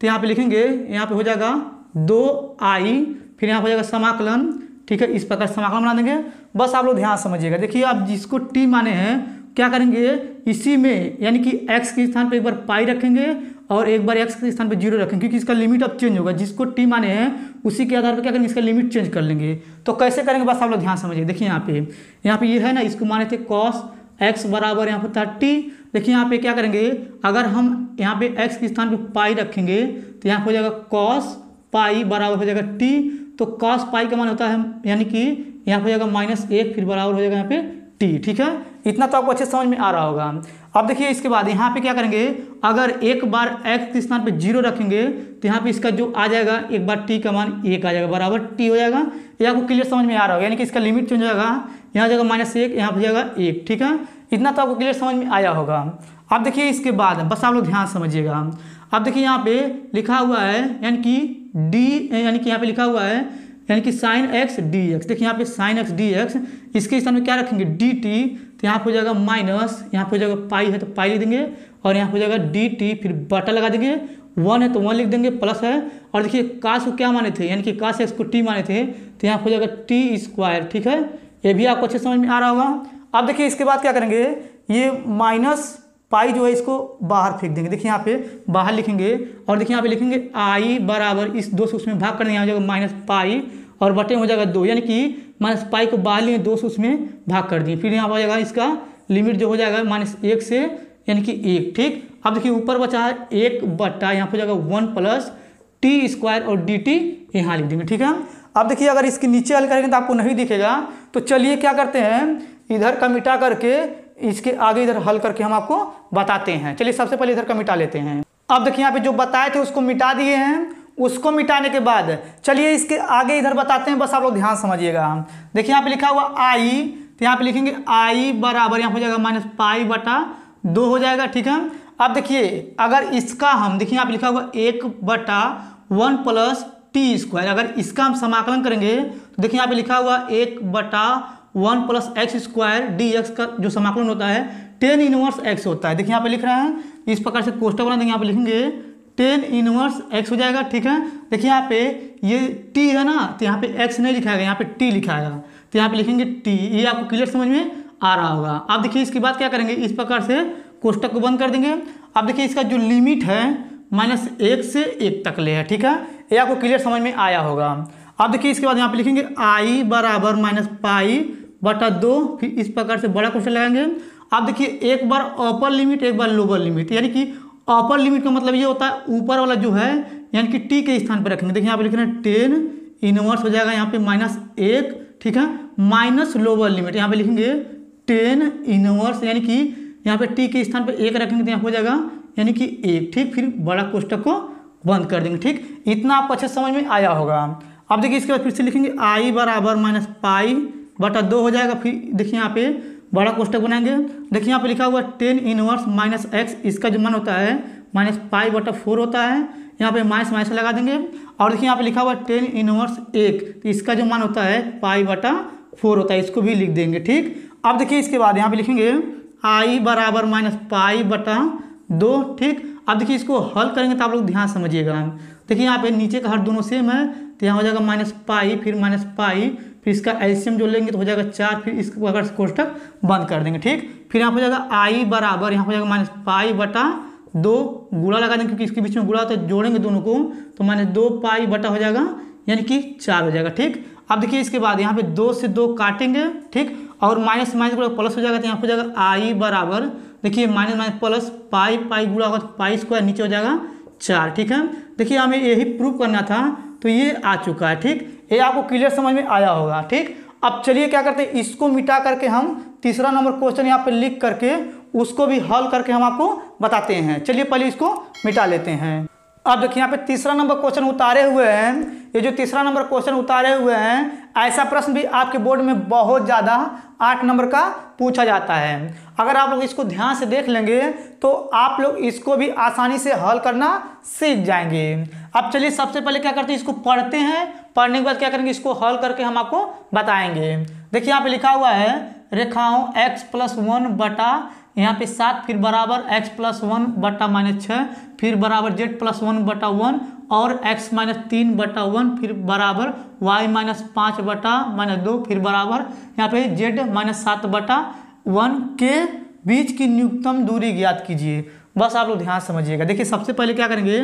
तो यहाँ पे लिखेंगे यहाँ पे हो जाएगा 2i, फिर यहाँ हो जाएगा समाकलन। ठीक है, इस प्रकार समाकलन बना देंगे। बस आप लोग ध्यान समझिएगा। देखिए आप जिसको t माने हैं क्या करेंगे, इसी में यानी कि x के स्थान पे एक बार पाई रखेंगे और एक बार x के स्थान पे 0 रखेंगे, क्योंकि इसका लिमिट अब चेंज होगा। जिसको t माने हैं उसी के आधार पर क्या करेंगे, इसका लिमिट चेंज कर लेंगे। तो कैसे करेंगे बस आप लोग ध्यान समझिए। देखिए यहाँ पे ये है ना, इसको माने थे cos x बराबर यहाँ पे 30। देखिए यहाँ पे क्या करेंगे, अगर हम यहाँ पे x के स्थान पे पाई रखेंगे तो यहाँ हो जाएगा cos पाई बराबर हो जाएगा t। तो cos पाई का मान होता है यानी कि यहाँ हो जाएगा -1, फिर बराबर हो जाएगा यहाँ पे t। ठीक है, इतना तो आपको अच्छे समझ में आ रहा होगा। अब देखिए इसके बाद यहाँ पे क्या करेंगे, अगर एक बार x के स्थान पे 0 रखेंगे तो यहाँ पे इसका जो आ जाएगा एक बार t का मान 1 आ जाएगा, बराबर t हो जाएगा। ये आपको क्लियर समझ में आ रहा होगा, यानी कि इसका लिमिट चेंज हो जाएगा, यहाँ हो जाएगा -1, यहाँ हो जाएगा 1। ठीक है, इतना तो आपको क्लियर समझ में आया होगा। अब देखिए इसके बाद बस आप लोग ध्यान समझिएगा। अब देखिए यहाँ पे लिखा हुआ है यानी कि यानी कि यहाँ पे लिखा हुआ है यानी कि साइन एक्स dx। देखिए यहाँ पे साइन एक्स dx, इसके स्थान में क्या रखेंगे dt, तो यहाँ पे हो जाएगा माइनस, यहाँ पे हो जाएगा पाई है तो पाई लिख देंगे, और यहाँ पे हो जाएगा dt, फिर बटा लगा देंगे, 1 है तो 1 लिख देंगे, प्लस है। और देखिए काश को क्या माने थे, यानी कि काश एक्स को t माने थे, तो यहाँ पे हो जाएगा t स्क्वायर। ठीक है, ये भी आपको अच्छे समझ में आ रहा होगा। अब देखिए इसके बाद क्या करेंगे, ये माइनस पाई जो है इसको बाहर फेंक देंगे। देखिए यहाँ पे बाहर लिखेंगे, और देखिए यहाँ पे लिखेंगे आई बराबर इस 2 से उसमें भाग कर देंगे, यहाँ हो जाएगा माइनस पाई और बटे में हो जाएगा 2, यानी कि माइनस पाई को बाहर लिए 2 से उसमें भाग कर दिए, फिर यहाँ हो जाएगा इसका लिमिट जो हो जाएगा -1 से यानी कि 1। ठीक, अब देखिए ऊपर बचा है 1 बटा यहाँ हो जाएगा 1 प्लस टी स्क्वायर और dt यहाँ लिख देंगे। ठीक है, अब देखिए अगर इसके नीचे हल करेंगे तो आपको नहीं दिखेगा, तो चलिए क्या करते हैं, इधर का मिटा करके इसके आगे इधर हल करके हम आपको बताते हैं। चलिए सबसे पहले इधर का मिटा लेते हैं। अब देखिए यहाँ पे जो बताए थे उसको मिटा दिए हैं। उसको मिटाने के बाद चलिए इसके आगे इधर बताते हैं, बस आप लोग ध्यान समझिएगा। देखिए यहाँ पे लिखा हुआ आई, तो यहाँ पे लिखेंगे आई बराबर यहाँ हो जाएगा -π/2 हो जाएगा, ठीक है। अब देखिए अगर इसका हम देखिए यहाँ पे लिखा हुआ 1/1 + t², अगर इसका हम समाकलन करेंगे तो देखिए यहाँ पे लिखा हुआ 1/1 + x² dx का जो समाकलन होता है tan 1 x होता है। देखिए यहाँ पे लिख रहे हैं, इस प्रकार से कोष्टक बना देंगे, यहाँ पे लिखेंगे tan 1 x हो जाएगा, ठीक है। देखिए यहाँ पे ये t है ना, तो यहाँ पे x नहीं लिखाएगा, यहाँ पे t लिखाएगा, तो यहाँ पे लिखेंगे t। ये आपको क्लियर समझ में आ रहा होगा। अब देखिए इसके बाद क्या करेंगे, इस प्रकार से कोष्टक को बंद कर देंगे। अब देखिए इसका जो लिमिट है -1 से 1 तक ले है, ठीक है। ये आपको क्लियर समझ में आया होगा। अब देखिए इसके बाद यहाँ पे लिखेंगे i बराबर -π/2, फिर इस प्रकार से बड़ा कोष्टक लगाएंगे। अब देखिए एक बार अपर लिमिट एक बार लोअर लिमिट, यानी कि अपर लिमिट का मतलब ये होता है ऊपर वाला जो है यानी कि t के स्थान पर रखेंगे। देखिए यहाँ पे लिख रहे हैं tan 1 हो जाएगा यहाँ पे -1, ठीक है, माइनस लोअर लिमिट यहाँ पे लिखेंगे tan 1 यानी कि यहाँ पे t के स्थान पर 1 रखेंगे तो यहाँ हो जाएगा यानी कि 1, ठीक। फिर बड़ा कोष्टक को बंद कर देंगे, ठीक। इतना आपको अच्छे समझ में आया होगा। अब देखिए इसके बाद फिर से लिखेंगे i बराबर -π/2 हो जाएगा। फिर देखिए यहाँ पे बड़ा कोष्टक बनाएंगे। देखिए यहाँ पे लिखा हुआ tan 1 - x, इसका जो मान होता है -π/4 होता है, यहाँ पे माइनस लगा देंगे। और देखिए यहाँ पे लिखा हुआ tan 1 1, तो इसका जो मान होता है π/4 होता है, इसको भी लिख देंगे, ठीक। अब देखिए इसके बाद यहाँ पे लिखेंगे i बराबर -π/2, ठीक। अब देखिए इसको हल करेंगे तो आप लोग ध्यान समझिएगा। देखिए यहाँ पे नीचे का हर दोनों सेम है, तो यहाँ हो जाएगा -π, फिर -π, फिर इसका एलसीएम जो लेंगे तो हो जाएगा 4, फिर इसको अगर कोष्टक बंद कर देंगे, ठीक। फिर यहाँ हो जाएगा i बराबर यहाँ हो जाएगा -π/2, गुणा लगा देंगे क्योंकि इसके बीच में गुणा होता है, जोड़ेंगे दोनों को तो -2π हो जाएगा यानी कि 4 हो जाएगा, ठीक। अब देखिए इसके बाद यहाँ पे 2 से 2 काटेंगे, ठीक, और माइनस प्लस हो जाएगा, तो यहाँ हो जाएगा i बराबर देखिए -+ π गुणा होगा तो π² नीचे हो जाएगा 4, ठीक है। देखिए हमें यही प्रूव करना था तो ये आ चुका है, ठीक। ये आपको क्लियर समझ में आया होगा, ठीक। अब चलिए क्या करते हैं, इसको मिटा करके हम तीसरा नंबर क्वेश्चन यहाँ पे लिख करके उसको भी हल करके हम आपको बताते हैं। चलिए पहले इसको मिटा लेते हैं। अब देखिए यहाँ पे तीसरा नंबर क्वेश्चन उतारे हुए हैं। ये जो तीसरा नंबर क्वेश्चन उतारे हुए हैं, ऐसा प्रश्न भी आपके बोर्ड में बहुत ज़्यादा 8 नंबर का पूछा जाता है। अगर आप लोग इसको ध्यान से देख लेंगे तो आप लोग इसको भी आसानी से हल करना सीख जाएंगे। अब चलिए सबसे पहले क्या करते हैं, इसको पढ़ते हैं, पढ़ने के बाद क्या करेंगे, इसको हल करके हम आपको बताएंगे। देखिए यहाँ पे लिखा हुआ है रेखाओं x+1 बटा यहाँ पे 7, फिर बराबर x+1 बटा -6, फिर बराबर z+1 बटा 1 और x-3 बटा 1, फिर बराबर y-5 बटा -2, फिर बराबर यहाँ पे z-7 बटा 1 के बीच की न्यूनतम दूरी ज्ञात कीजिए। बस आप लोग ध्यान समझिएगा। देखिए सबसे पहले क्या करेंगे,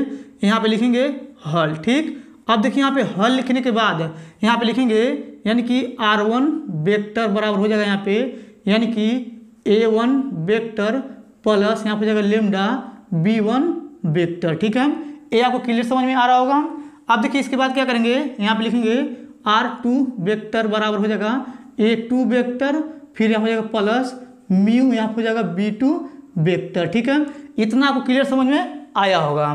यहाँ पे लिखेंगे हल, ठीक। अब देखिए यहाँ पे हल लिखने के बाद यहाँ पे लिखेंगे यानी कि r1 वेक्टर बराबर हो जाएगा यहाँ पे यानी कि a1 वेक्टर प्लस यहाँ पे जाएगा लेमडा b1 वेक्टर, ठीक है। ये आपको क्लियर समझ में आ रहा होगा। अब देखिए इसके बाद क्या करेंगे, यहाँ पे लिखेंगे r2 वेक्टर बराबर हो जाएगा a2 वेक्टर, फिर यहाँ हो जाएगा प्लस म्यू यहाँ हो जाएगा b2 वेक्टर, ठीक है। इतना आपको क्लियर समझ में आया होगा।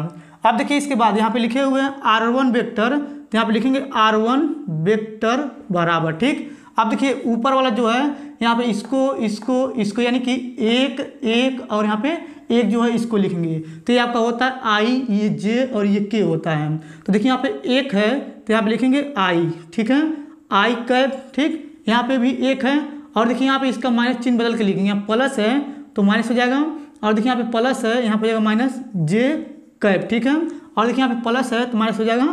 अब देखिए इसके बाद यहाँ पे लिखे हुए हैं r1 वेक्टर, तो यहाँ पे लिखेंगे r1 वेक्टर बराबर, ठीक। अब देखिए ऊपर वाला जो है यहाँ पे इसको यानी कि एक और यहाँ पे एक जो है इसको लिखेंगे, तो ये आपका होता है i, ये j और ये k होता है। तो देखिए यहाँ पे एक है तो यहाँ पे लिखेंगे i, ठीक है, i कैप, ठीक। यहाँ पे भी एक है और देखिए यहाँ पे इसका माइनस चिन्ह बदल के लिखेंगे, यहाँ प्लस है तो माइनस हो जाएगा, और देखिए यहाँ पे प्लस है यहाँ पे जाएगा -j कैप, ठीक है, और देखिए यहाँ पे प्लस है तो माइनस हो जाएगा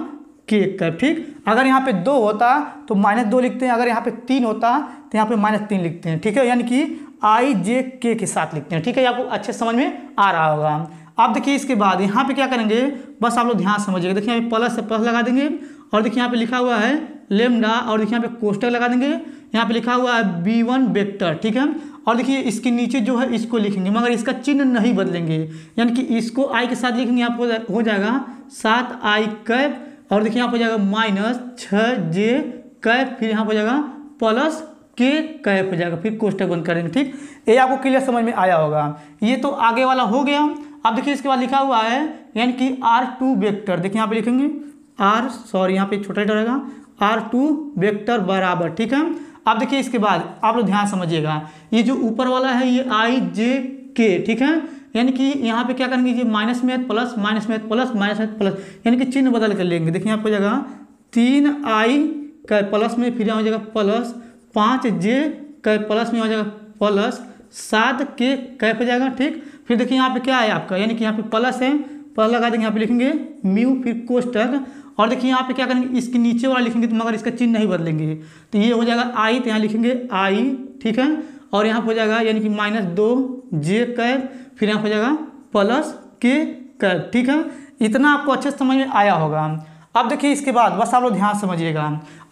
k कैप, ठीक। अगर यहाँ पे 2 होता तो -2 लिखते हैं, अगर यहाँ पे 3 होता तो यहाँ पे -3 लिखते हैं, ठीक है, यानी कि i j k के साथ लिखते हैं, ठीक है। आपको अच्छे समझ में आ रहा होगा। अब देखिए इसके बाद यहाँ पे क्या करेंगे, बस आप लोग ध्यान समझिएगा। देखिए यहाँ पे प्लस से प्लस लगा देंगे और देखिए यहाँ पे लिखा हुआ है लेमडा और देखिए यहाँ पे कोष्टक लगा देंगे, यहाँ पे लिखा हुआ है b1 वेक्टर, ठीक है। और देखिए इसके नीचे जो है इसको लिखेंगे मगर इसका चिन्ह नहीं बदलेंगे, यानी कि इसको i के साथ लिखेंगे, यहाँ पे हो जाएगा 7i कैप और देखिए यहाँ पे जाएगा -6j कैप, फिर यहाँ पे जाएगा प्लस k कैप हो जाएगा, फिर कोष्टक बंद कर देंगे, ठीक। ये आपको क्लियर समझ में आया होगा। ये तो आगे वाला हो गया। अब देखिए इसके बाद लिखा हुआ है यानी कि R2 वेक्टर, देखिए यहाँ पे लिखेंगे यहाँ पे छोटा रहेगा R2 वेक्टर बराबर, ठीक है। अब देखिए इसके बाद आप लोग ध्यान समझिएगा, ये जो ऊपर वाला है ये I J K, ठीक है, यानी कि यहाँ पे क्या करेंगे, ये माइनस में प्लस, माइनस में प्लस, माइनस में प्लस, यानी कि चिन्ह बदल कर लेंगे। देखिए यहाँ पे हो जाएगा 3I का प्लस में, फिर यहाँ हो जाएगा प्लस 5J का प्लस में हो जाएगा प्लस 7K कैप हो जाएगा, ठीक। फिर देखिए यहाँ पे क्या है आपका, यानी कि यहाँ पे प्लस है, प्लस लगा देंगे, यहाँ पे लिखेंगे म्यू, फिर कोष्टक, और देखिए यहाँ पे क्या करेंगे, इसके नीचे वाला लिखेंगे तो मगर इसका चिन्ह नहीं बदलेंगे, तो ये हो जाएगा आई, तो यहाँ लिखेंगे आई, ठीक है, और यहाँ हो जाएगा यानी कि -2J कैप, फिर यहाँ हो जाएगा प्लस K कैप, ठीक है। इतना आपको अच्छे से समझ में आया होगा। अब देखिए इसके बाद बस आप लोग ध्यान समझिएगा।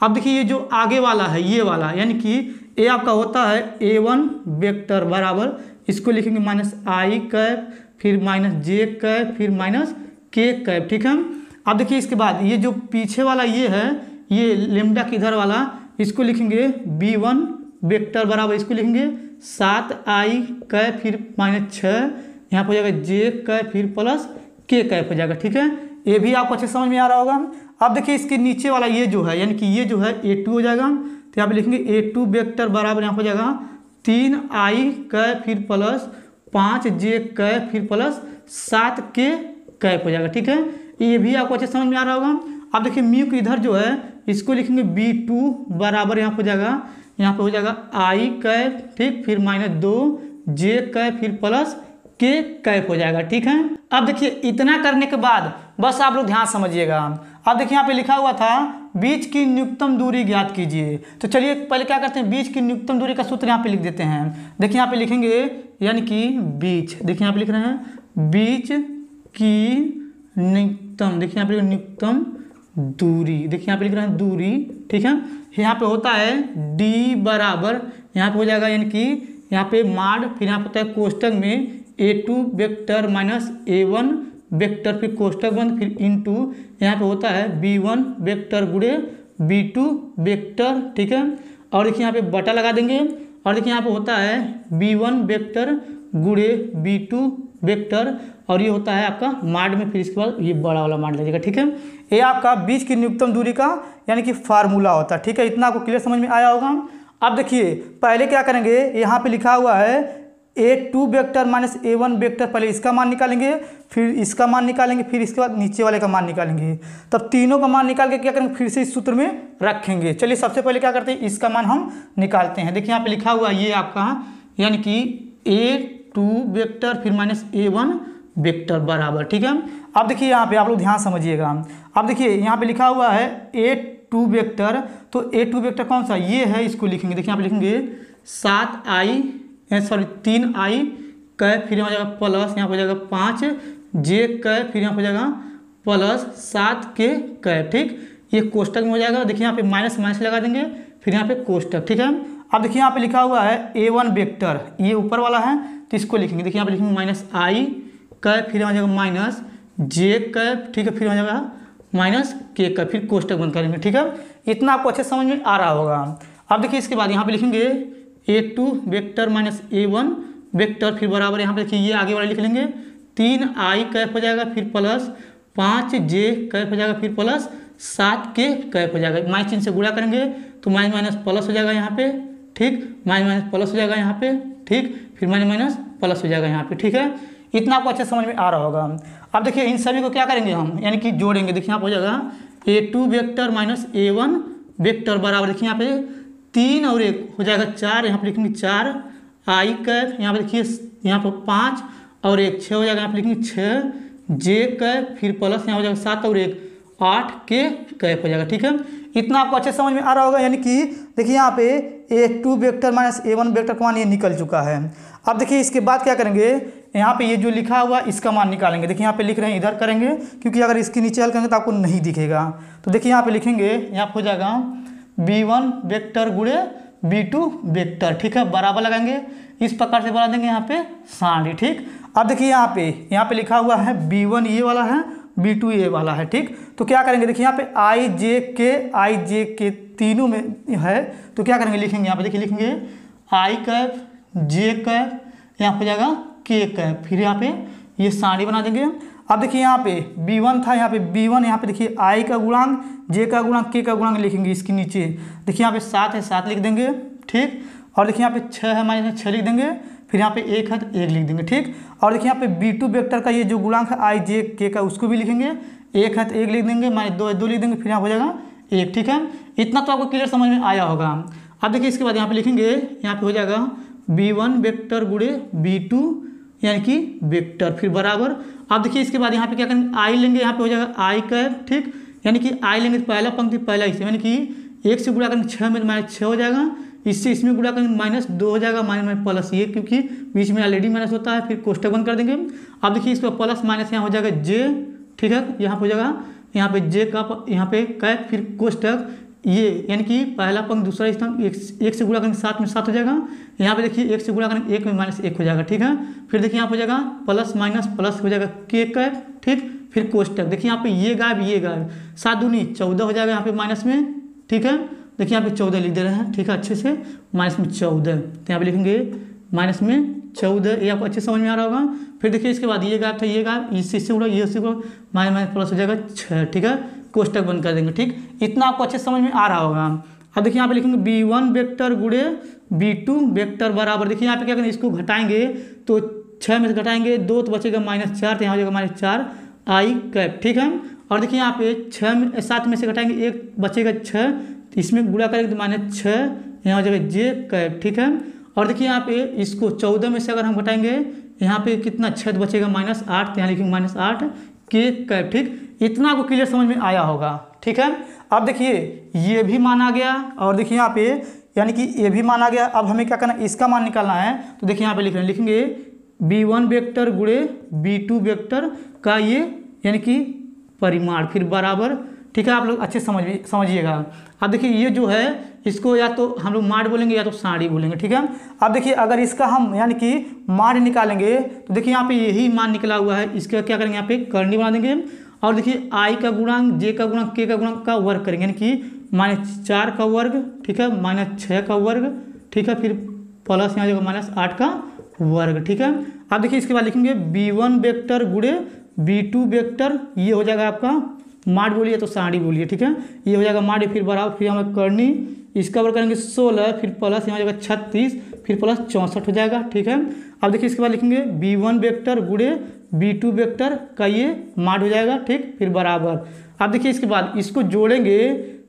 अब देखिए ये जो आगे वाला है ये वाला, यानी कि ये आपका होता है A1 वेक्टर बराबर, इसको लिखेंगे -I कैप, फिर -J कैप, फिर -K कैप, ठीक है। अब देखिए इसके बाद ये जो पीछे वाला ये है, ये लेमडा किधर वाला, इसको लिखेंगे B1 वेक्टर बराबर, इसको लिखेंगे 7I कैप, फिर -6, यहाँ पर हो जाएगा J कैप, फिर प्लस K कैप हो जाएगा, ठीक है। ये भी आपको अच्छे समझ में आ रहा होगा। अब देखिए इसके नीचे वाला ये जो है, यानी कि ये जो है A2 हो जाएगा, तो यहाँ पे लिखेंगे A2 वेक्टर बराबर, यहाँ हो जाएगा 3I कैप, फिर प्लस 5J कैप, फिर प्लस 7K कैप हो जाएगा, ठीक है। ये भी आपको अच्छे समझ में आ रहा होगा। अब देखिए म्यू के इधर जो है इसको लिखेंगे B2 बराबर, यहाँ हो जाएगा, यहाँ पे हो जाएगा I कैप, ठीक, फिर -2J कैप, फिर प्लस K कैप हो जाएगा, ठीक है। अब देखिए इतना करने के बाद बस आप लोग ध्यान समझिएगा। अब देखिए यहाँ पे लिखा हुआ था बीच की न्यूनतम दूरी ज्ञात कीजिए, तो चलिए पहले क्या करते हैं, बीच की न्यूनतम दूरी का सूत्र यहाँ पे लिख देते हैं। देखिए यहाँ पे लिखेंगे यानी कि बीच, देखिए यहाँ पे लिख रहे हैं बीच की न्यूनतम, देखिए यहाँ पे न्यूनतम दूरी, देखिए यहाँ पे लिख रहे हैं दूरी, ठीक है। यहाँ पे होता है D बराबर, यहाँ पे हो जाएगा यानी कि यहाँ पे माड, फिर यहाँ पे होता है कोष्टक में A2 vector minus A1 vector, फिर कोष्टक बंद, फिर इनटू यहाँ पे होता है B1 वेक्टर गुणे B2 वेक्टर, ठीक है। और देखिए यहाँ पे बटा लगा देंगे, और देखिए यहाँ पे होता है B1 वेक्टर गुणे B2 वेक्टर, और ये होता है आपका माड में, फिर इसके बाद ये बड़ा वाला माड लीजिएगा, ठीक है। ये आपका बीच की न्यूनतम दूरी का यानी कि फार्मूला होता है, ठीक है। इतना आपको क्लियर समझ में आया होगा। अब देखिए पहले क्या करेंगे, यहाँ पे लिखा हुआ है A2 vector minus A1 vector, पहले इसका मान निकालेंगे, फिर इसका मान निकालेंगे, फिर इसके बाद नीचे वाले का मान निकालेंगे, तब तीनों का मान निकाल के क्या करेंगे, फिर से इस सूत्र में रखेंगे। चलिए सबसे पहले क्या करते हैं, इसका मान हम निकालते हैं। देखिए यहाँ पे लिखा हुआ ये आपका यानी कि A2 वेक्टर फिर माइनस A1 वेक्टर बराबर, ठीक है। अब देखिए यहाँ पे आप लोग ध्यान समझिएगा। अब देखिए यहाँ पे लिखा हुआ है A2 वेक्टर, तो A2 वेक्टर कौन सा ये है, इसको लिखेंगे। देखिए यहाँ पे लिखेंगे 3I कैप, फिर यहाँ हो जाएगा प्लस, यहाँ हो जाएगा 5J कैप, फिर यहाँ हो जाएगा प्लस 7K कैप, ठीक। ये कोष्टक में हो जाएगा। देखिए यहाँ पे माइनस माइनस लगा देंगे, फिर यहाँ पे कोष्टक, ठीक है। अब देखिए यहाँ पे लिखा हुआ है A1 वेक्टर, ये ऊपर वाला है तो इसको लिखेंगे। देखिए यहाँ पे लिखेंगे -I कैप, फिर यहाँ जाएगा -J कैप, ठीक है, फिर यहाँ जाएगा -K कैप, फिर कोष्टक बंद करेंगे, ठीक है। इतना आपको अच्छे समझ में आ रहा होगा। अब देखिए इसके बाद यहाँ पे लिखेंगे A2 vector minus A1 vector, फिर बराबर यहाँ पे देखिए ये आगे वाला लिख लेंगे 3I कैप हो जाएगा, फिर प्लस 5J कैप हो जाएगा, फिर प्लस 7K कैप हो जाएगा। माइनस चिन्ह से गुणा करेंगे तो माइनस माइनस प्लस हो जाएगा यहाँ पे, ठीक, माइनस माइनस प्लस हो जाएगा यहाँ पे, ठीक, फिर माइनस माइनस प्लस हो जाएगा यहाँ पे, ठीक है। इतना आपको अच्छे समझ में आ रहा होगा। अब देखिए इन सभी को क्या करेंगे हम, यानी कि जोड़ेंगे। देखिए यहाँ पे हो जाएगा A2 vector minus A1 vector बराबर, देखिए यहाँ पे 3 और 1 हो जाएगा 4, यहाँ पे लिखेंगे 4I कैप, यहाँ पे देखिए यहाँ पर 5 और 1 6 हो जाएगा, यहाँ पे लिखेंगे 6J कैप, फिर प्लस यहाँ हो जाएगा 7 और 1 8K कैप हो जाएगा, ठीक है। इतना आपको अच्छे समझ में आ रहा होगा। यानी कि देखिए यहाँ पे A2 vector minus A1 vector का मान ये निकल चुका है। अब देखिए इसके बाद क्या करेंगे, यहाँ पे ये जो लिखा हुआ इसका मान निकालेंगे। देखिए यहाँ पे लिख रहे हैं, इधर करेंगे क्योंकि अगर इसके नीचे हल करेंगे तो आपको नहीं दिखेगा। तो देखिए यहाँ पे लिखेंगे, यहाँ पे हो जाएगा B1 वेक्टर गुणे B2 वेक्टर, ठीक है, बराबर लगाएंगे, इस प्रकार से बना देंगे यहाँ पे साड़ी, ठीक। अब देखिए यहाँ पे लिखा हुआ है B1 ये वाला है, B2 ये वाला है, ठीक। तो क्या करेंगे, देखिए यहाँ पे I J K तीनों में है, तो क्या करेंगे, लिखेंगे यहाँ पे, देखिए लिखेंगे I कैप J कैप, यहाँ पे जाएगा K कैप, फिर यहाँ पे ये सारणी बना देंगे। अब देखिए यहाँ पे b1 था, यहाँ पे b1, यहाँ पे देखिए i का गुणांक, j का गुणांक, k का गुणांक लिखेंगे इसके नीचे। देखिए यहाँ पे 7 है, 7 लिख देंगे, ठीक। और देखिए यहाँ पे 6 है, माइनस 6 लिख देंगे। फिर यहाँ पे 1 है तो 1 लिख देंगे, ठीक। और देखिए यहाँ पे b2 वेक्टर का ये जो गुणांक है i j k का, उसको भी लिखेंगे। 1 है तो 1 लिख देंगे, माइनस 2 है 2 लिख देंगे, फिर यहाँ हो जाएगा 1, ठीक है। इतना तो आपको क्लियर समझ में आया होगा। अब देखिए इसके बाद यहाँ पे लिखेंगे, यहाँ पे हो जाएगा b1 वेक्टर गुणे b2 यानी कि वेक्टर, फिर बराबर। अब देखिए इसके बाद यहाँ पे क्या करेंगे, i लेंगे, यहाँ पे हो जाएगा i कैप, ठीक। यानी कि i लेंगे तो पहला पंक्ति पहला हिस्सा, यानी कि 1 से गुणा करेंगे 6 में माइनस 6 हो जाएगा, इससे इसमें गुणा करेंगे माइनस 2 हो जाएगा, माइनस प्लस ये, क्योंकि बीच में ऑलरेडी माइनस होता है। फिर कोष्टक बंद कर देंगे। अब देखिए इसका प्लस माइनस यहाँ हो जाएगा j, ठीक है। यहाँ पे हो जाएगा, यहाँ पे j का यहाँ पे कैप, फिर कोष्टक ये, यानी कि पहला पंक्ति दूसरा स्थान 1 से गुणा करेंगे 7 में 7 हो जाएगा। यहाँ पे देखिए 1 से गुणा करेंगे 1 में माइनस 1 हो जाएगा, ठीक है। फिर देखिए यहाँ पे हो जाएगा प्लस माइनस प्लस हो जाएगा k कैप, ठीक। फिर कोष्टक, देखिए यहाँ पे ये गायब ये गायब, 7 दूनी 14 हो जाएगा यहाँ पे माइनस में, ठीक है। देखिए यहाँ पे 14 लिख दे रहे हैं, ठीक है, अच्छे से माइनस में 14, तो यहाँ पे लिखेंगे माइनस में 14, ये आपको अच्छे समझ में आ रहा होगा। फिर देखिए इसके बाद ये गायब था ये गायब, इससे उड़ा ये उड़ा, माइनस माइनस प्लस हो जाएगा 6, ठीक है। कोष्टक बंद कर देंगे, ठीक। इतना आपको अच्छे समझ में आ रहा होगा। अब देखिए यहाँ पे लिखेंगे b1 वेक्टर गुणे b2 वेक्टर बराबर, देखिए यहाँ पे क्या करेंगे, इसको घटाएंगे तो 6 में से घटाएंगे 2 तो बचेगा -4, तो यहाँ हो जाएगा -4 i कैप, ठीक है। और देखिए यहाँ पे 7 में से घटाएंगे 1 बचेगा 6, इसमें गुणा करेंगे तो -6, यहाँ हो जाएगा j कैप, ठीक है। और देखिए यहाँ पे इसको 14 में से अगर हम घटाएंगे, यहाँ पे कितना 6 बचेगा -8, तो यहाँ लिखेंगे -8 k कैप, ठीक। इतना आपको क्लियर समझ में आया होगा, ठीक है। अब देखिए ये भी माना गया, और देखिए यहाँ पे यानी कि ये भी माना गया। अब हमें क्या करना है, इसका मान निकालना है। तो देखिए यहाँ पे लिखेंगे b1 वेक्टर गुणे b2 वेक्टर का ये यानी कि परिमाण, फिर बराबर, ठीक है। आप लोग अच्छे समझिएगा। अब देखिए ये जो है इसको या तो हम लोग माड बोलेंगे या तो साड़ी बोलेंगे, ठीक है। अब देखिए अगर इसका हम यानी कि माड निकालेंगे तो देखिए यहाँ पे यही मान निकला हुआ है, इसका क्या करेंगे, यहाँ पे करनी बना देंगे। और देखिए i का गुणांक, j का गुणांक, k का गुणांक का वर्ग करेंगे, यानी कि -4 का वर्ग, ठीक है, -6 का वर्ग, ठीक है, फिर प्लस यहाँ जाएगा -8 का वर्ग, ठीक है। अब देखिए इसके बाद लिखेंगे b1 वेक्टर गुणे b2 वेक्टर, ये हो जाएगा आपका माड बोलिए तो साड़ी बोलिए, ठीक है। ये हो जाएगा माड, फिर बराबर, फिर हमें करनी, इसका वर्ग करेंगे 16, फिर प्लस यहाँ हो जाएगा 36, फिर प्लस 64 हो जाएगा, ठीक है। अब देखिए इसके बाद लिखेंगे b1 वेक्टर गुणे b2 वेक्टर का ये माड हो जाएगा, ठीक, फिर बराबर। अब देखिए इसके बाद इसको जोड़ेंगे